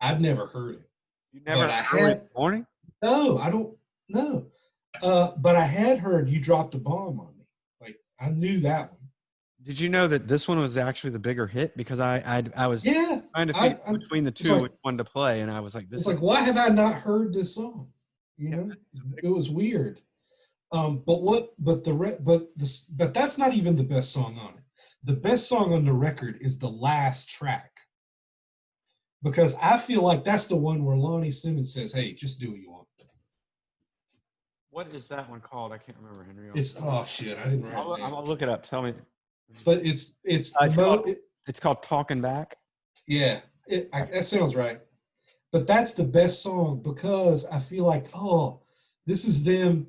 I'd never heard it, You but never I early in had the morning? no, I don't know. But I had heard You Dropped a Bomb on Me. Like I knew that one. Did you know that this one was actually the bigger hit? Because I was Yeah, trying to I figure between the it's two like which one to play, and I was like, it's this is like why have I not heard this song? You yeah, know, it was weird. But that's not even the best song on it. The best song on the record is the last track because I feel like that's the one where Lonnie Simmons says, "Hey, just do what you want." what is that one called? I can't remember, Henry. It's oh shit, I didn't write it down. I'll look it up. Tell me. But it's It's called Talking Back. yeah, that sounds right. But that's the best song because I feel like this is them.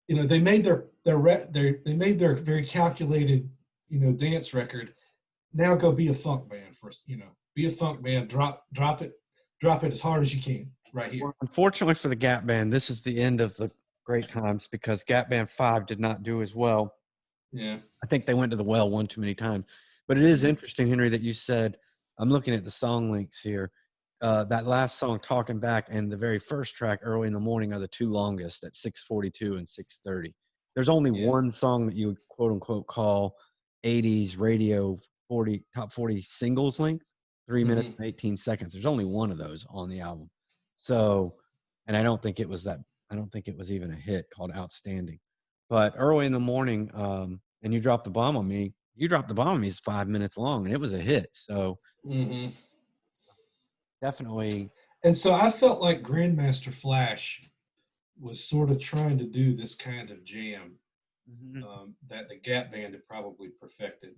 You know, they made they made their very calculated dance record. Now go be a funk band for be a funk band. Drop it as hard as you can right here. Well, unfortunately for the Gap Band, this is the end of the great times because Gap Band 5 did not do as well. Yeah. I think they went to the well one too many times. But it is interesting, Henry, that you said, I'm looking at the song links here. That last song, Talking Back, and the very first track, Early in the Morning, are the two longest at 6:42 and 6:30. There's only one song that you would quote unquote call 80s radio top 40 singles length, 3 minutes and 18 seconds. There's only one of those on the album. So, and I don't think it was even a hit, called Outstanding. But Early in the Morning, and You Dropped the Bomb on Me. You Dropped the Bomb on Me is 5 minutes long, and it was a hit. So definitely. And so I felt like Grandmaster Flash was sort of trying to do this kind of jam that the Gap Band had probably perfected.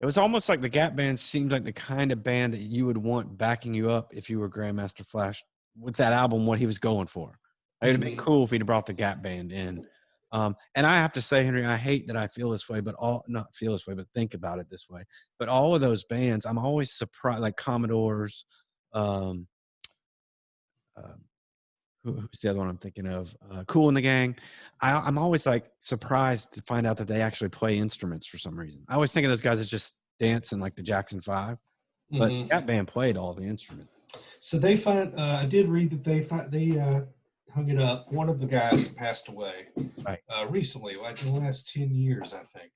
It was almost like the Gap Band seemed like the kind of band that you would want backing you up if you were Grandmaster Flash with that album, what he was going for. It would have been cool if he'd brought the Gap Band in. And I have to say, Henry, I hate that I feel this way, but not feel this way, but think about it this way. But all of those bands, I'm always surprised, like Commodores, who's the other one I'm thinking of? Kool and the Gang. I'm always like surprised to find out that they actually play instruments for some reason. I always think of those guys as just dancing like the Jackson 5, but that band played all the instruments. So they find I did read that they hung it up. One of the guys passed away recently, like in the last 10 years, I think.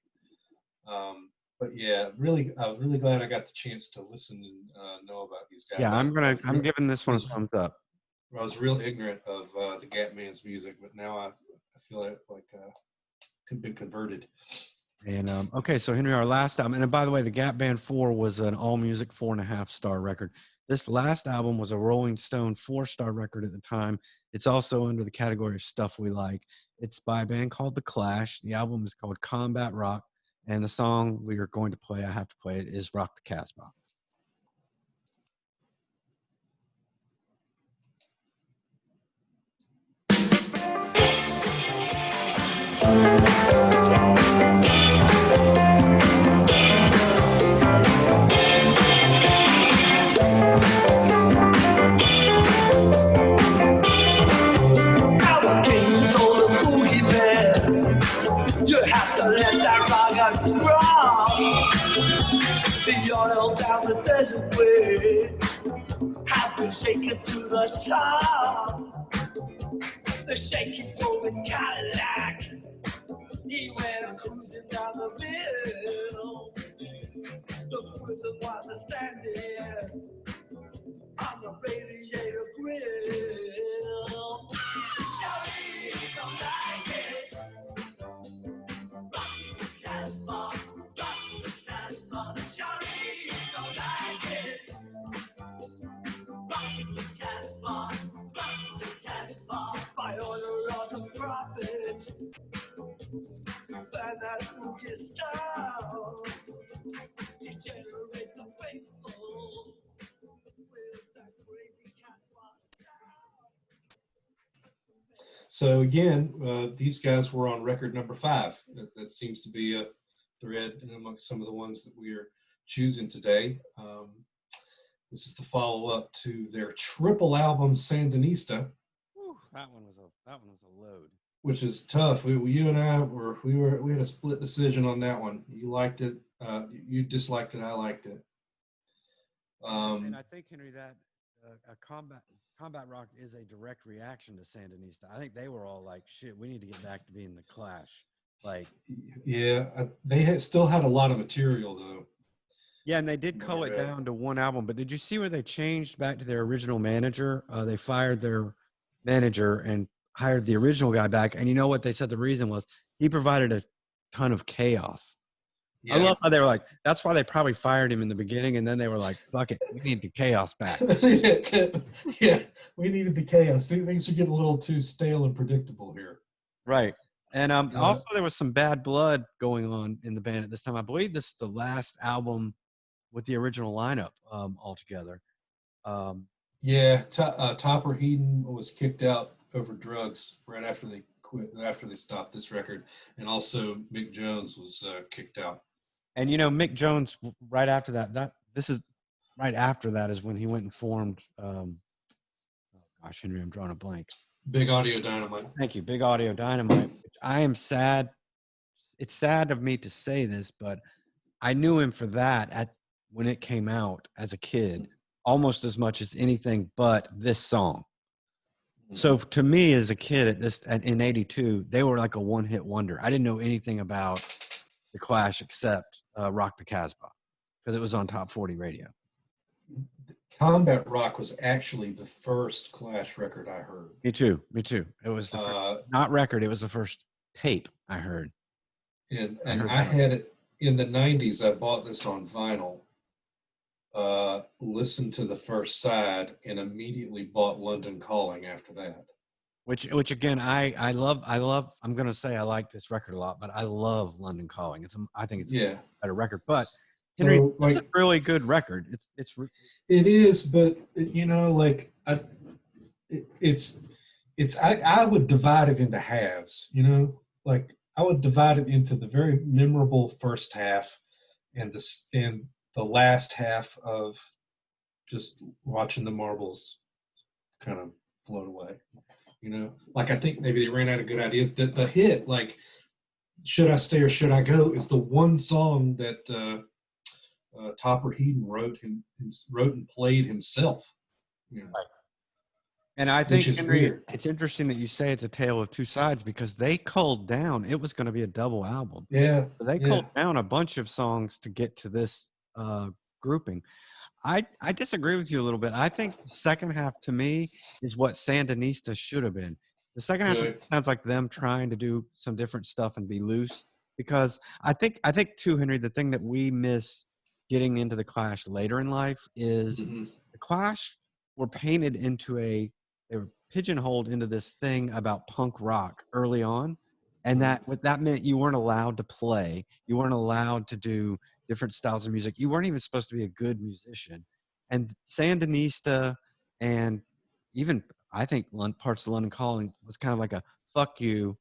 But yeah, really, I'm really glad I got the chance to listen and know about these guys. Yeah, I'm giving this one a thumbs up. I was real ignorant of the Gap Band's music, but now I feel like could be converted. And okay, so Henry, our last album, and by the way, the Gap Band 4 was an all music 4.5-star record. This last album was a Rolling Stone 4-star record at the time. It's also under the category of stuff we like. It's by a band called The Clash. The album is called Combat Rock, and the song we are going to play, I have to play it, is Rock the Casbah. You have to let that rock drop. The oil down the desert way has been shaken to the top. The shaky drove his Cadillac. He went cruising down the hill. The prison was a standing on the radiator grill. Shawty, don't like it. Rock the Casbah, rock the Casbah. Shawty, don't like it. Rock the Casbah, rock the Casbah. By order of the prophet, ban that boogie sound. Degenerate the faithful with that crazy cat. So again, these guys were on record number 5. That seems to be a thread amongst some of the ones that we are choosing today. This is the follow-up to their triple album Sandinista. Whew, that one was a load. Which is tough. You and I we had a split decision on that one. You liked it, you disliked it, I liked it. And I think, Henry, that a combat rock is a direct reaction to Sandinista. I think they were all like, "Shit, we need to get back to being the Clash." Like, yeah, they still had a lot of material though. Yeah, and they did cull it down to one album. But did you see where they changed back to their original manager? They fired their manager and hired the original guy back. And you know what they said the reason was? He provided a ton of chaos. Yeah. I love how they were like, that's why they probably fired him in the beginning. And then they were like, fuck it, we need the chaos back. Yeah, we needed the chaos. Things are getting a little too stale and predictable here. Right. And also there was some bad blood going on in the band at this time. I believe this is the last album with the original lineup altogether. Yeah, Topper Headon was kicked out over drugs right after they quit, after they stopped this record. And also Mick Jones was kicked out. And, you know, Mick Jones, right after that is when he went and formed, oh gosh, Henry, I'm drawing a blank. Big Audio Dynamite. Thank you, Big Audio Dynamite. I am sad. It's sad of me to say this, but I knew him for that when it came out as a kid, almost as much as anything but this song. So to me as a kid in 82, they were like a one-hit wonder. I didn't know anything about the Clash except Rock the Casbah because it was on Top 40 radio. Combat Rock was actually the first Clash record I heard. Me too. It was the first, not record. It was the first tape I heard. And I had it in the 90s. I bought this on vinyl, listened to the first side, and immediately bought London Calling after that. Which again, I love. I'm going to say I like this record a lot, but I love London Calling. I think it's a better record. But Henry, it's a really good record. It is, but you know, like I would divide it into halves. You know, like I would divide it into the very memorable first half, and the last half of just watching the marbles kind of float away. You know, like I think maybe they ran out of good ideas. The hit, like "Should I Stay or Should I Go," is the one song that Topper Headon wrote and played himself. You know, and I think, Henry, it's interesting that you say it's a tale of two sides because they culled down. It was going to be a double album. Yeah, so they culled down a bunch of songs to get to this grouping. I disagree with you a little bit. I think the second half to me is what Sandinista should have been. The second half sounds like them trying to do some different stuff and be loose. Because I think too, Henry, the thing that we miss getting into the Clash later in life is the Clash were painted into they were pigeonholed into this thing about punk rock early on. And what that meant you weren't allowed to play. You weren't allowed to do different styles of music. You weren't even supposed to be a good musician. And Sandinista and even I think parts of London Calling was kind of like a fuck you.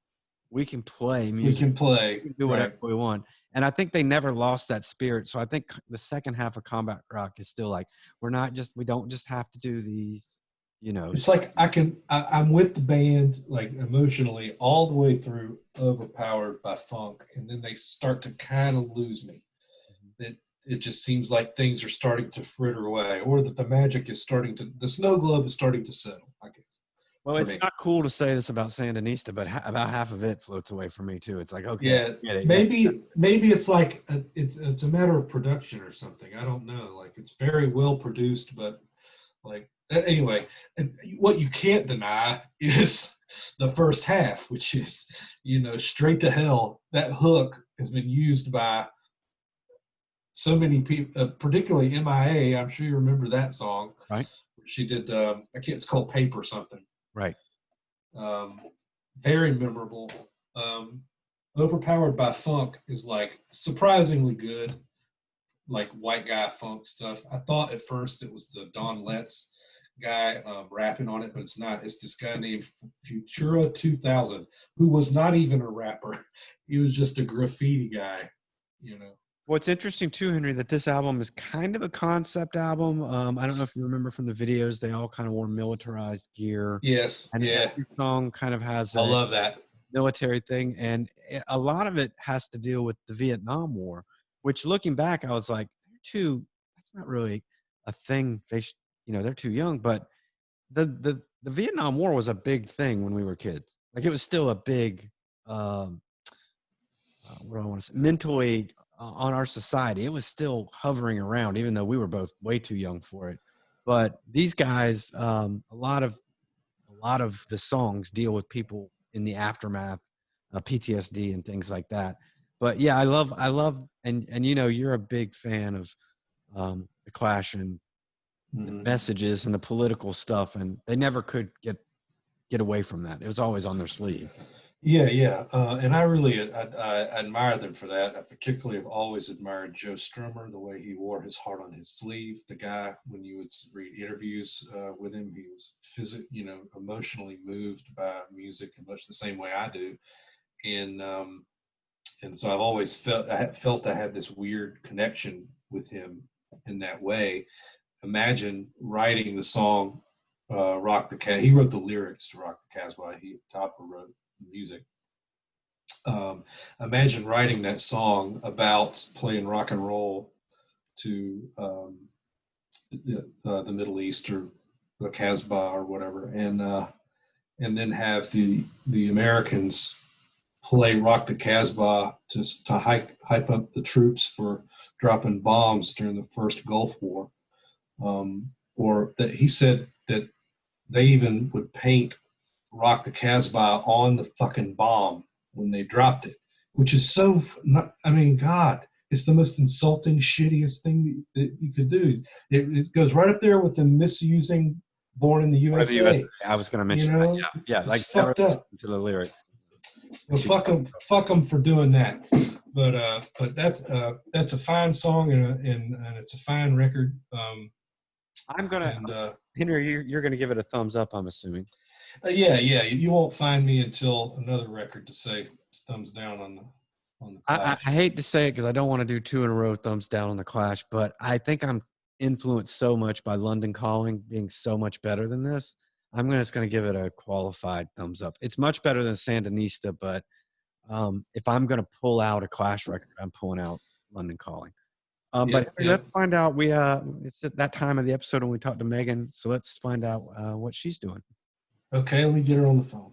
We can play music. We can play. We can do whatever we want. And I think they never lost that spirit. So I think the second half of Combat Rock is still like, we don't just have to do these, you know. It's like I'm with the band like emotionally all the way through Overpowered by Funk. And then they start to kind of lose me. That it just seems like things are starting to fritter away, or that the magic is the snow globe is starting to settle, I guess. Well, it's not cool to say this about Sandinista, but about half of it floats away from me too. It's like, okay, maybe it's like it's a matter of production or something. I don't know. Like it's very well produced, but like anyway, what you can't deny is the first half, which is, you know, Straight to Hell. That hook has been used by so many people, particularly MIA. I'm sure you remember that song, right? She did. It's called Paper something. Right. Very memorable. Overpowered by Funk is like surprisingly good, like white guy funk stuff. I thought at first it was the Don Letts guy rapping on it, but it's not. It's this guy named Futura 2000, who was not even a rapper. He was just a graffiti guy, you know. What's interesting too, Henry, that this album is kind of a concept album. I don't know if you remember from the videos, they all kind of wore militarized gear. Yes, And yeah. every song kind of has I love that. military thing. And a lot of it has to deal with the Vietnam War, which looking back, I was like, that's not really a thing. They're too young. But the Vietnam War was a big thing when we were kids. Like it was still a big, what do I want to say, mentally on our society. It was still hovering around, even though we were both way too young for it. But these guys, a lot of the songs deal with people in the aftermath, PTSD and things like that. But yeah, I love, and you're a big fan of the Clash and the messages and the political stuff, and they never could get away from that. It was always on their sleeve. Yeah. And I really I admire them for that. I particularly have always admired Joe Strummer, the way he wore his heart on his sleeve. The guy, when you would read interviews with him, he was emotionally moved by music in much the same way I do. And so I've always felt I had this weird connection with him in that way. Imagine writing the song Rock the Cat. He wrote the lyrics to Rock the Casbah. Topper wrote the music. Imagine writing that song about playing rock and roll to the Middle East or the Casbah or whatever, and then have the Americans play Rock the Casbah to hype up the troops for dropping bombs during the first Gulf War. Or that he said that they even would paint Rock the Casbah on the fucking bomb when they dropped it, which is so God, it's the most insulting, shittiest thing that you could do. It goes right up there with them misusing Born in the USA. I was going to mention that. Yeah, like fucked up to the lyrics. So fuck them for doing that. But that's a fine song and it's a fine record. I'm gonna Henry, you're gonna give it a thumbs up, I'm assuming. Yeah. You won't find me until another record to say thumbs down on the Clash. I hate to say it because I don't want to do 2 in a row thumbs down on the Clash, but I think I'm influenced so much by London Calling being so much better than this. I'm just gonna give it a qualified thumbs up. It's much better than Sandinista, but if I'm gonna pull out a Clash record, I'm pulling out London Calling. But let's find out. It's at that time of the episode when we talked to Megan, so let's find out what she's doing. Okay, let me get her on the phone.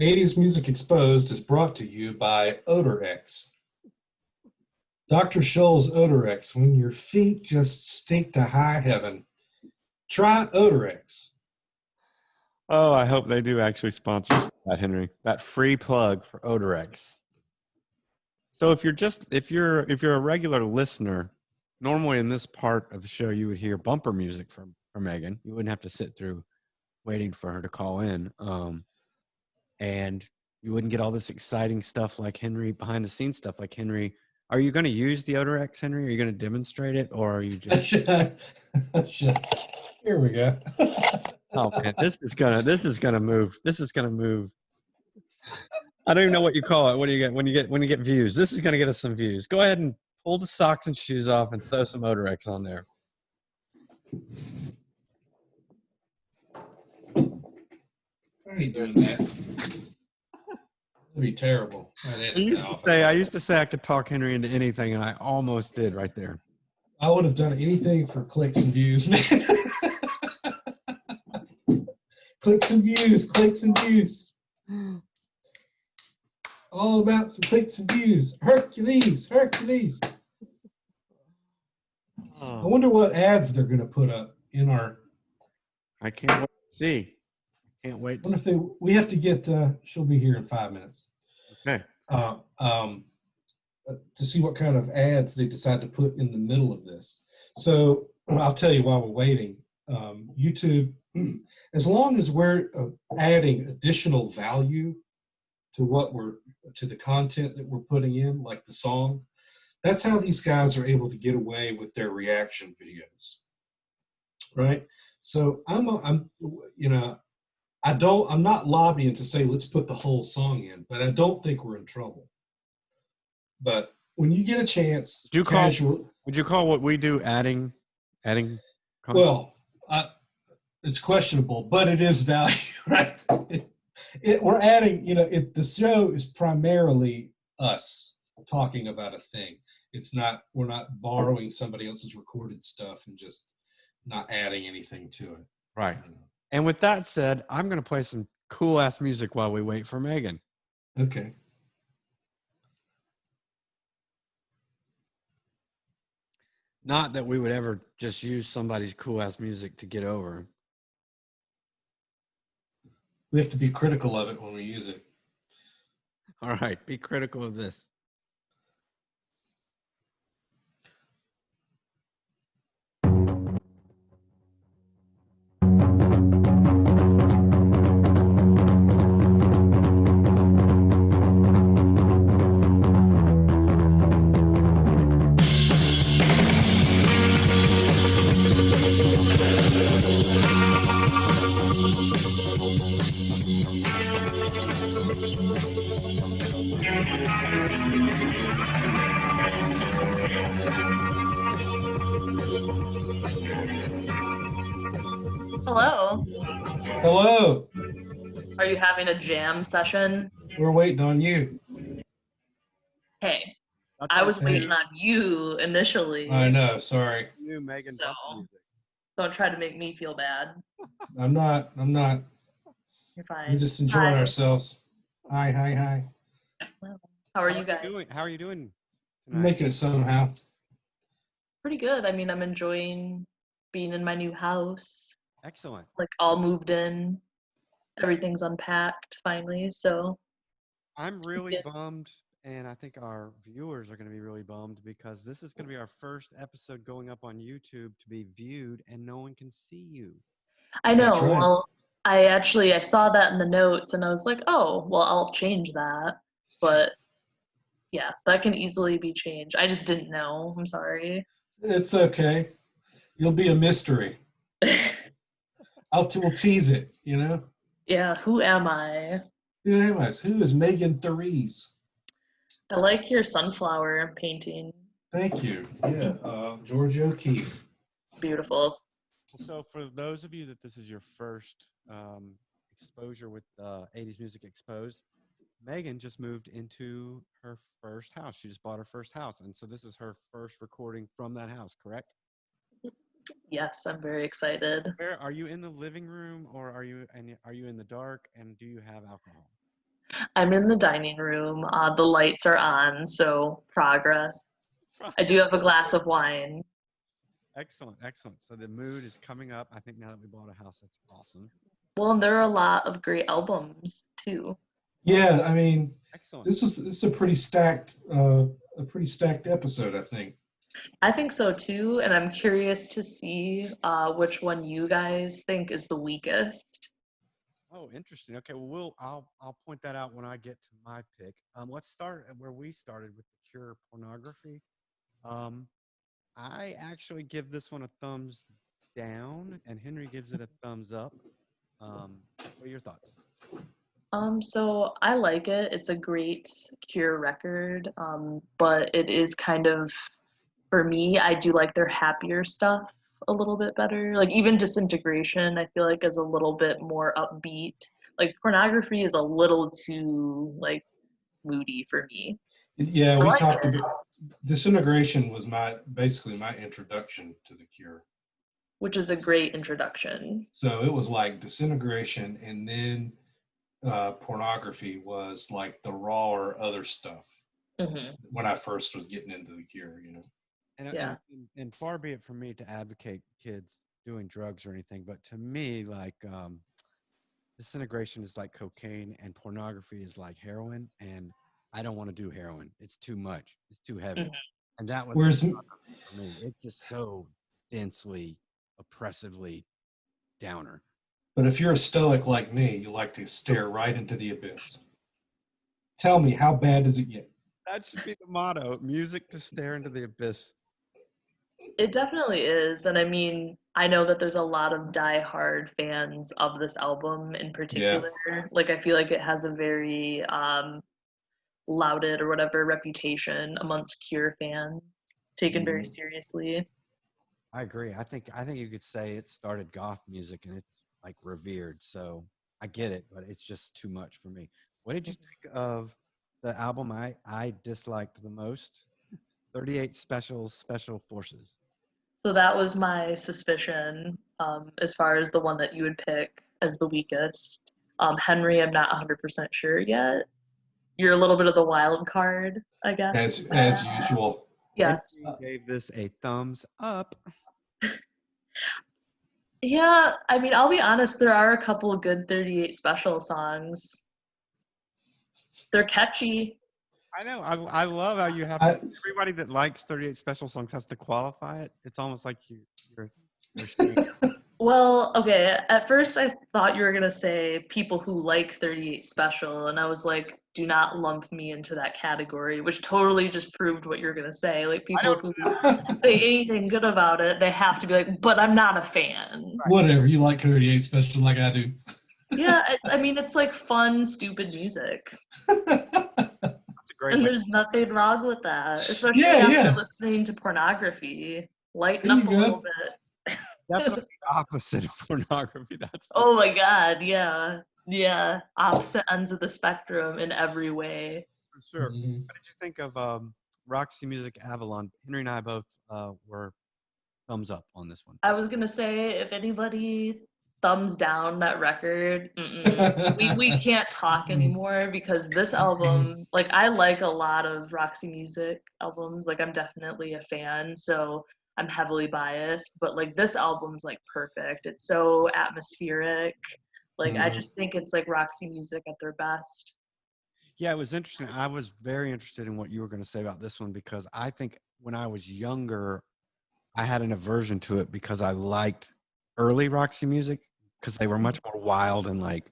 80s Music Exposed is brought to you by Odorex. Dr. Scholl's Odorex, when your feet just stink to high heaven, try Odorex. Oh, I hope they do actually sponsor us for that, Henry. That free plug for Odorex. So if you're a regular listener, normally in this part of the show you would hear bumper music from Megan. You wouldn't have to sit through waiting for her to call in. And you wouldn't get all this exciting stuff like Henry, behind the scenes stuff like Henry. Are you going to use the Odorex, Henry? Are you going to demonstrate it, or are you just? Here we go. Oh man, this is gonna move. This is gonna move. I don't even know what you call it. What do you get when you get views? This is gonna get us some views. Go ahead and pull the socks and shoes off and throw some Odorex on there. Why are you doing that? That'd be terrible. I used to say I could talk Henry into anything, and I almost did right there. I would have done anything for clicks and views, man. Clicks and views. All about some clicks and views. Hercules, Hercules. I wonder what ads they're going to put up in our. I can't wait to see. Can't wait. I wonder if we have to get. She'll be here in 5 minutes. Okay. To see what kind of ads they decide to put in the middle of this. So I'll tell you while we're waiting. YouTube, as long as we're adding additional value to to the content that we're putting in, like the song, that's how these guys are able to get away with their reaction videos, right? So I'm not lobbying to say let's put the whole song in, but I don't think we're in trouble. But when you get a chance, would you call what we do adding content? Well, it's questionable, but it is value, right? We're adding, the show is primarily us talking about a thing. We're not borrowing somebody else's recorded stuff and just not adding anything to it. Right. And with that said, I'm going to play some cool ass music while we wait for Megan. Okay. Not that we would ever just use somebody's cool ass music to get over. We have to be critical of it when we use it. All right. Be critical of this. Hello. Hello. Are you having a jam session? We're waiting on you. Hey, I was waiting on you initially. I know. Sorry. You, Megan. So, don't try to make me feel bad. I'm not. You're fine. We're just enjoying ourselves. Hi. Well, how are you guys? How are you doing I'm making it somehow. Pretty good. I mean, I'm enjoying being in my new house. Excellent. Like all moved in. Everything's unpacked finally. So I'm really bummed, and I think our viewers are going to be really bummed because this is going to be our first episode going up on YouTube to be viewed, and no one can see you. I know. Right. Well, I saw that in the notes, and I was like, oh, well, I'll change that. But yeah, that can easily be changed. I just didn't know. I'm sorry. It's okay. You'll be a mystery. We'll tease it, Yeah, who am I? Who is Megan Therese? I like your sunflower painting. Thank you. Yeah, George O'Keeffe. Beautiful. So for those of you that this is your first exposure with 80s Music Exposed, Megan just moved into her first house. She just bought her first house. And so this is her first recording from that house, correct? Yes, I'm very excited. Where are you, in the living room, or are you in the dark, and do you have alcohol? I'm in the dining room. The lights are on, so progress. I do have a glass of wine. Excellent. So the mood is coming up. I think now that we bought a house, that's awesome. Well, and there are a lot of great albums too. Yeah, I mean, excellent. This is a pretty stacked episode, I think. I think so too, and I'm curious to see which one you guys think is the weakest. Oh, interesting. Okay, well, I'll point that out when I get to my pick. Let's start at where we started with The Cure, Pornography. I actually give this one a thumbs down, and Henry gives it a thumbs up. What are your thoughts? So I like it. It's a great Cure record, but it is kind of, for me, I do like their happier stuff a little bit better. Like even Disintegration, I feel like is a little bit more upbeat. Like Pornography is a little too like moody for me. Yeah, we talked about Disintegration was basically my introduction to The Cure. Which is a great introduction. So it was like Disintegration, and then Pornography was like the raw or other stuff Mm-hmm. when I first was getting into the Cure, you know. Yeah. And far be it from me to advocate kids doing drugs or anything, but to me, like disintegration is like cocaine and pornography is like heroin, and I don't want to do heroin. It's too much. It's too heavy. Mhm. And that was Whereas, pornography for me. It's just so densely, oppressively downer. but if you're a stoic like me, you like to stare right into the abyss. Tell me, how bad does it get? That should be the motto: music to stare into the abyss. It definitely is. And I mean, I know that there's a lot of die-hard fans of this album in Yeah. particular. Like, I feel like it has a very lauded or whatever reputation amongst Cure fans, taken very seriously. I agree. I think you could say it started goth music and it's like revered. So I get it, but it's just too much for me. What did you think of the album I disliked the most? 38 Special Forces. So that was my suspicion, as far as the one that you would pick as the weakest. Henry, I'm not 100% sure yet. You're a little bit of the wild card, I guess. As usual. Yes. Henry gave this a thumbs up. Yeah, I mean, I'll be honest, there are a couple of good 38 Special songs. They're catchy. I know. I love how you have everybody that likes 38 Special songs has to qualify it. It's almost like you're Well, okay, at first I thought you were gonna say people who like 38 Special, and I was like, do not lump me into that category, which totally just proved what you're gonna say. Like, people who say anything good about it, they have to be like, but I'm not a fan. Whatever, you like 38 Special like I do. Yeah, I mean, it's like fun, stupid music. That's a great And way. there's nothing wrong with that, especially Yeah, after yeah. listening to Pornography. Lighten There up a you go. little bit. Definitely the opposite of pornography. That's Oh my God, yeah. Yeah, opposite ends of the spectrum in every way. for sure. Mhm. What did you think of Roxy Music Avalon? Henry and I both were thumbs up on this one. I was gonna say, if anybody thumbs down that record, we can't talk anymore, because this album, like, I like a lot of Roxy Music albums. Like, I'm definitely a fan, so I'm heavily biased. But like, this album's like perfect. It's so atmospheric. Like, I just think it's like Roxy Music at their best. Yeah, it was interesting. I was very interested in what you were going to say about this one because I think when I was younger, I had an aversion to it because I liked early Roxy music because they were much more wild and like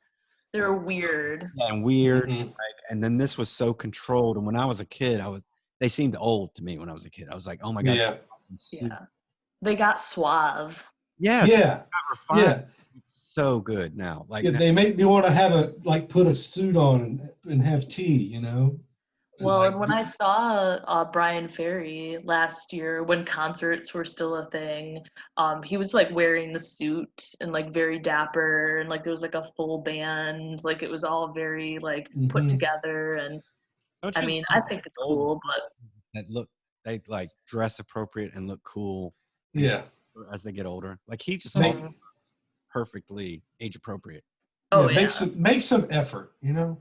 They're weird. and weird. Mhm. Like, and then this was so controlled. And when I was a kid, they seemed old to me when I was a kid. I was like, oh my God. Yeah. Yeah. They got suave. Yes. Yeah. Got refined. Yeah. It's so good now. Like Yeah, they make me want to have put a suit on and have tea, you know? Well, Like, and when I saw Brian Ferry last year, when concerts were still a thing, he was like wearing the suit and like very dapper, and like there was like a full band, like it was all very like put together. And don't I you mean, I love think it's old cool, but they like dress appropriate and look cool yeah. as they get older. Like he just Mhm. looks perfectly age appropriate. Oh Yeah, yeah. make some effort, you know?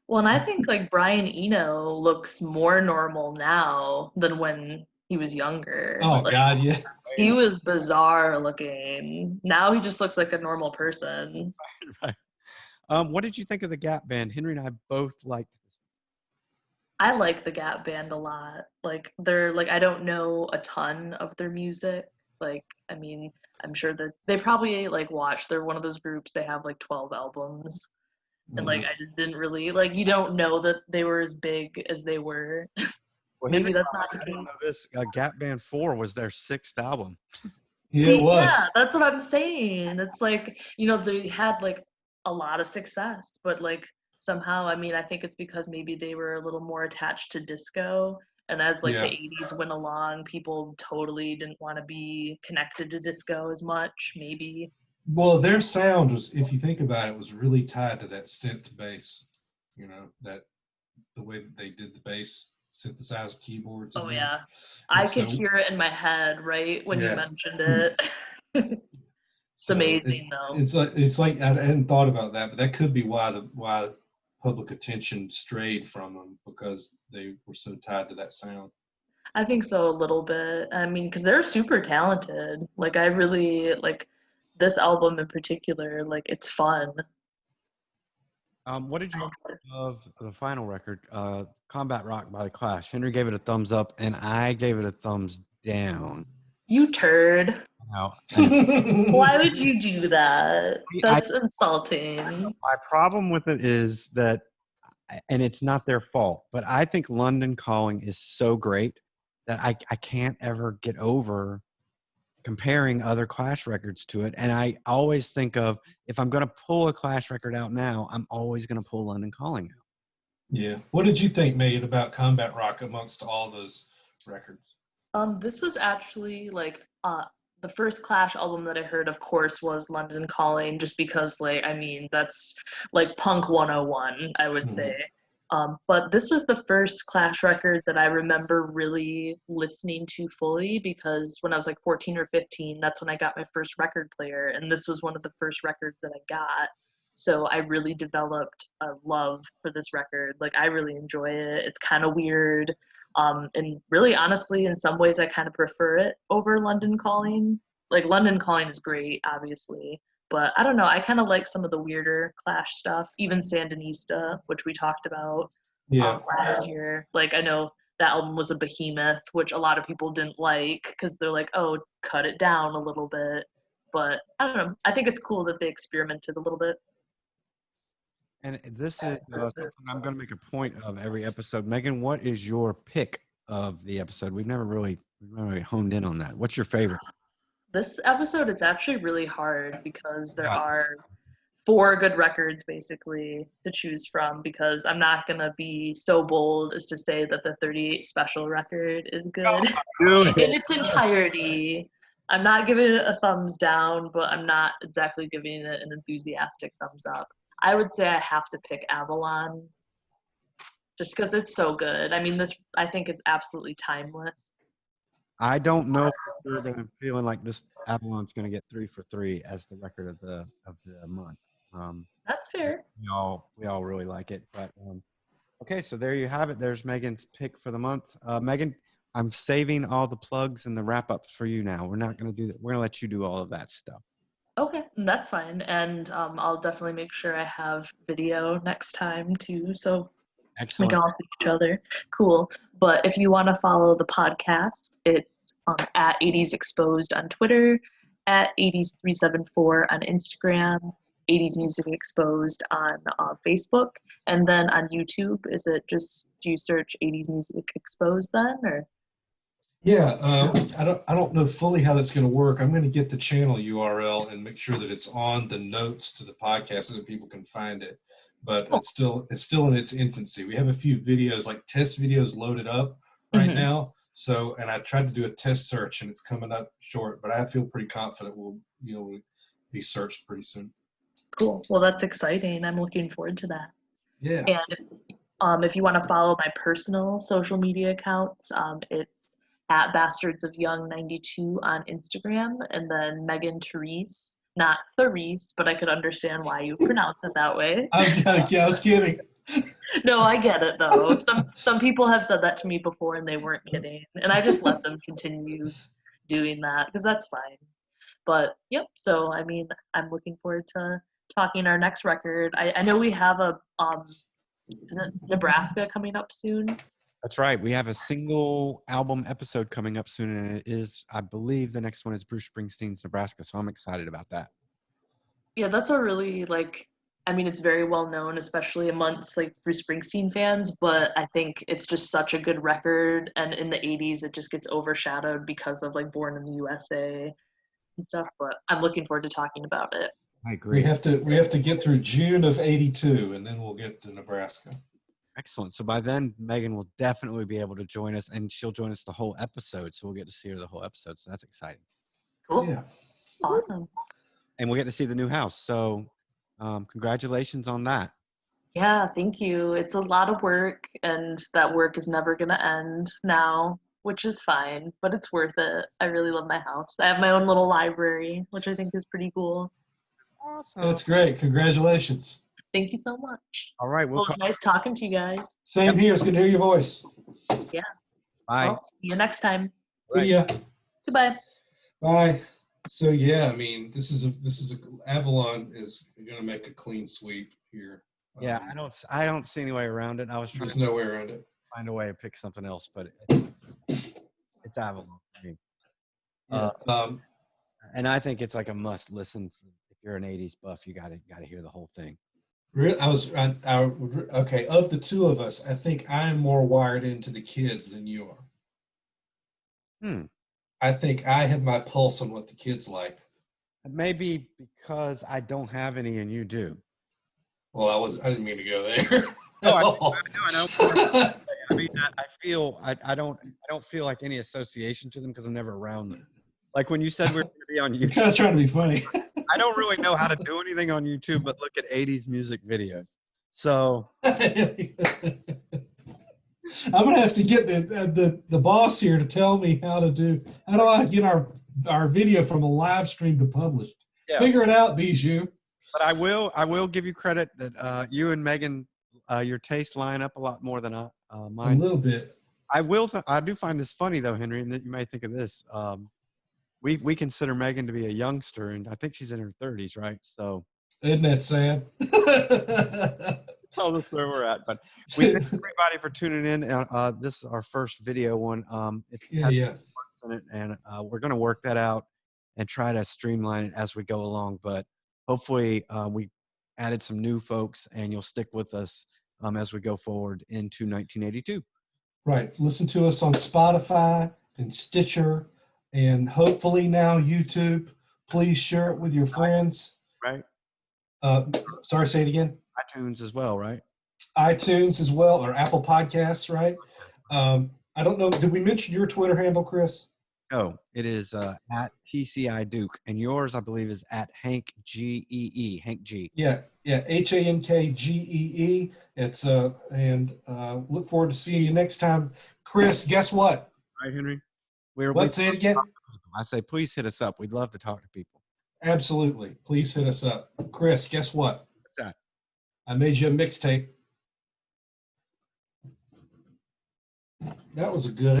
Well, and I think like Brian Eno looks more normal now than when he was younger. Oh Like, God, yeah. he was bizarre looking. Now he just looks like a normal person. Right. What did you think of the Gap Band? Henry and I both liked this. I like the Gap Band a lot. Like, they're like, I don't know a ton of their music. Like, I mean, I'm sure that they probably like watch. They're one of those groups. They have like 12 albums, and like I just didn't really like. You don't know that they were as big as they were. Well, Maybe Henry, that's not the I didn't case. know this. Gap Band 4 was their 6th album. Yeah, See, it was. yeah, that's what I'm saying. It's like, they had like a lot of success, but like somehow, I mean, I think it's because maybe they were a little more attached to disco. And as like the Yeah. 80s went along, people totally didn't want to be connected to disco as much, maybe. Well, their sound was, if you think about it, was really tied to that synth bass, you know, that the way that they did the bass, synthesized keyboards. Oh, yeah. And I so- could hear it in my head right when you Yeah. mentioned it. It's so amazing, though. It's like I hadn't thought about that, but that could be why public attention strayed from them because they were so tied to that sound. I think so a little bit. I mean, because they're super talented. Like, I really like this album in particular. Like, it's fun. What did you think of the final record, Combat Rock by The Clash? Henry gave it a thumbs up, and I gave it a thumbs down. You turd. Now, Why would you do that? I- That's insulting. my problem with it is that, and it's not their fault, but I think London Calling is so great that I can't ever get over comparing other Clash records to it. And I always think of, if I'm going to pull a Clash record out now, I'm always going to pull London Calling out. Yeah. What did you think, Megan, about Combat Rock amongst all those records? This was actually like the first Clash album that I heard, of course, was London Calling, just because, like, I mean, that's like punk 101, I would say. But this was the first Clash record that I remember really listening to fully, because when I was like 14 or 15, that's when I got my first record player, and this was one of the first records that I got. So I really developed a love for this record. Like, I really enjoy it. It's kind of weird. And really, honestly, in some ways, I kind of prefer it over London Calling. Like, London Calling is great, obviously. But I don't know, I kind of like some of the weirder Clash stuff, even Sandinista, which we talked about last year. Like, I know that album was a behemoth, which a lot of people didn't like because they're like, oh, cut it down a little bit. But I don't know, I think it's cool that they experimented a little bit. And this is something I'm going to make a point of every episode. Megan, what is your pick of the episode? We've never really honed in on that. What's your favorite? This episode, it's actually really hard because there are 4 good records basically to choose from, because I'm not going to be so bold as to say that the 38 Special record is good in its entirety. I'm not giving it a thumbs down, but I'm not exactly giving it an enthusiastic thumbs up. I would say I have to pick Avalon just because it's so good. I mean, I think it's absolutely timeless. I don't know that I'm feeling like this Avalon's going to get 3 for 3 as the record of the month. That's fair. We all really like it, but okay, so there you have it. There's Megan's pick for the month. Megan, I'm saving all the plugs and the wrap ups for you now. We're not going to do that. We're going to let you do all of that stuff. Okay, that's fine. And I'll definitely make sure I have video next time too, so Excellent. we can all see each other. Cool. But if you want to follow the podcast, it's at 80s Exposed on Twitter, at 80s374 on Instagram, 80s Music Exposed on Facebook, and then on YouTube. Is it just, do you search 80s Music Exposed then, or? Yeah, I don't know fully how that's going to work. I'm going to get the channel URL and make sure that it's on the notes to the podcast so that people can find it. But it's still in its infancy. We have a few videos, like test videos, loaded up right now. So, and I tried to do a test search, and it's coming up short. But I feel pretty confident we'll be searched pretty soon. Cool. Well, that's exciting. I'm looking forward to that. Yeah. And if you want to follow my personal social media accounts, it's at Bastards of Young 92 on Instagram, and then Megan Therese, not Therese, but I could understand why you pronounce it that way. I was kidding. No, I get it though. Some people have said that to me before and they weren't kidding, and I just let them continue doing that because that's fine. But yep, so I mean, I'm looking forward to talking our next record. I know we have a is it Nebraska coming up soon? That's right. We have a single album episode coming up soon, and it is, I believe, the next one is Bruce Springsteen's Nebraska. So I'm excited about that. Yeah, that's a really I mean, it's very well known, especially amongst like Bruce Springsteen fans, but I think it's just such a good record. And in the 80s, it just gets overshadowed because of like Born in the USA and stuff. But I'm looking forward to talking about it. I agree. We have to get through June of '82, and then we'll get to Nebraska. Excellent. So by then, Megan will definitely be able to join us, and she'll join us the whole episode. So we'll get to see her the whole episode. So that's exciting. Cool. Yeah. Awesome. And we'll get to see the new house. So congratulations on that. Yeah, thank you. It's a lot of work, and that work is never going to end now, which is fine, but it's worth it. I really love my house. I have my own little library, which I think is pretty cool. Awesome. That's great. Congratulations. Thank you so much. All right. Well, it was nice talking to you guys. Same here. It's good to hear your voice. Yeah. Bye. Well, see you next time. Right. See ya. Goodbye. Bye. So yeah, I mean, Avalon is going to make a clean sweep here. Yeah, I don't see any way around it. I was trying There's to no way around it. find a way to pick something else, but it's Avalon. I mean, Yeah. and I think it's like a must listen. If you're an 80s buff, you gotta hear the whole thing. Okay. Of the two of us, I think I'm more wired into the kids than you are. I think I have my pulse on what the kids like. Maybe because I don't have any and you do. Well, I didn't mean to go there. No, I know. I mean, I don't feel like any association to them because I'm never around them. Like when you said we were going to be on YouTube. You're kind of trying to be funny. I don't really know how to do anything on YouTube but look at 80s music videos. So I'm gonna have to get the boss here to tell me how do I get our video from a live stream to published. Yeah. Figure it out, Bijou. But I will give you credit that you and Megan, your tastes line up a lot more than mine. A little bit. I do find this funny though, Henry, and that you may think of this. We consider Megan to be a youngster, and I think she's in her 30s, right? So isn't that sad? Tell us where we're at. But we thank everybody for tuning in. This is our first video one. Yeah. In it, and we're going to work that out and try to streamline it as we go along. But hopefully we added some new folks, and you'll stick with us as we go forward into 1982. Right. Listen to us on Spotify and Stitcher, and hopefully now YouTube. Please share it with your friends. Right. Sorry, say it again. iTunes as well, right? iTunes as well, or Apple Podcasts, right? I don't know. Did we mention your Twitter handle, Chris? No, it is at TCI Duke, and yours, I believe, is at Hank G-E-E, Hank G. Yeah, HANKGEE. It's and look forward to seeing you next time, Chris. Guess what? All right, Henry. Say it again. I say, please hit us up. We'd love to talk to people. Absolutely, please hit us up, Chris. Guess what? What's that? I made you a mixtape. That was a good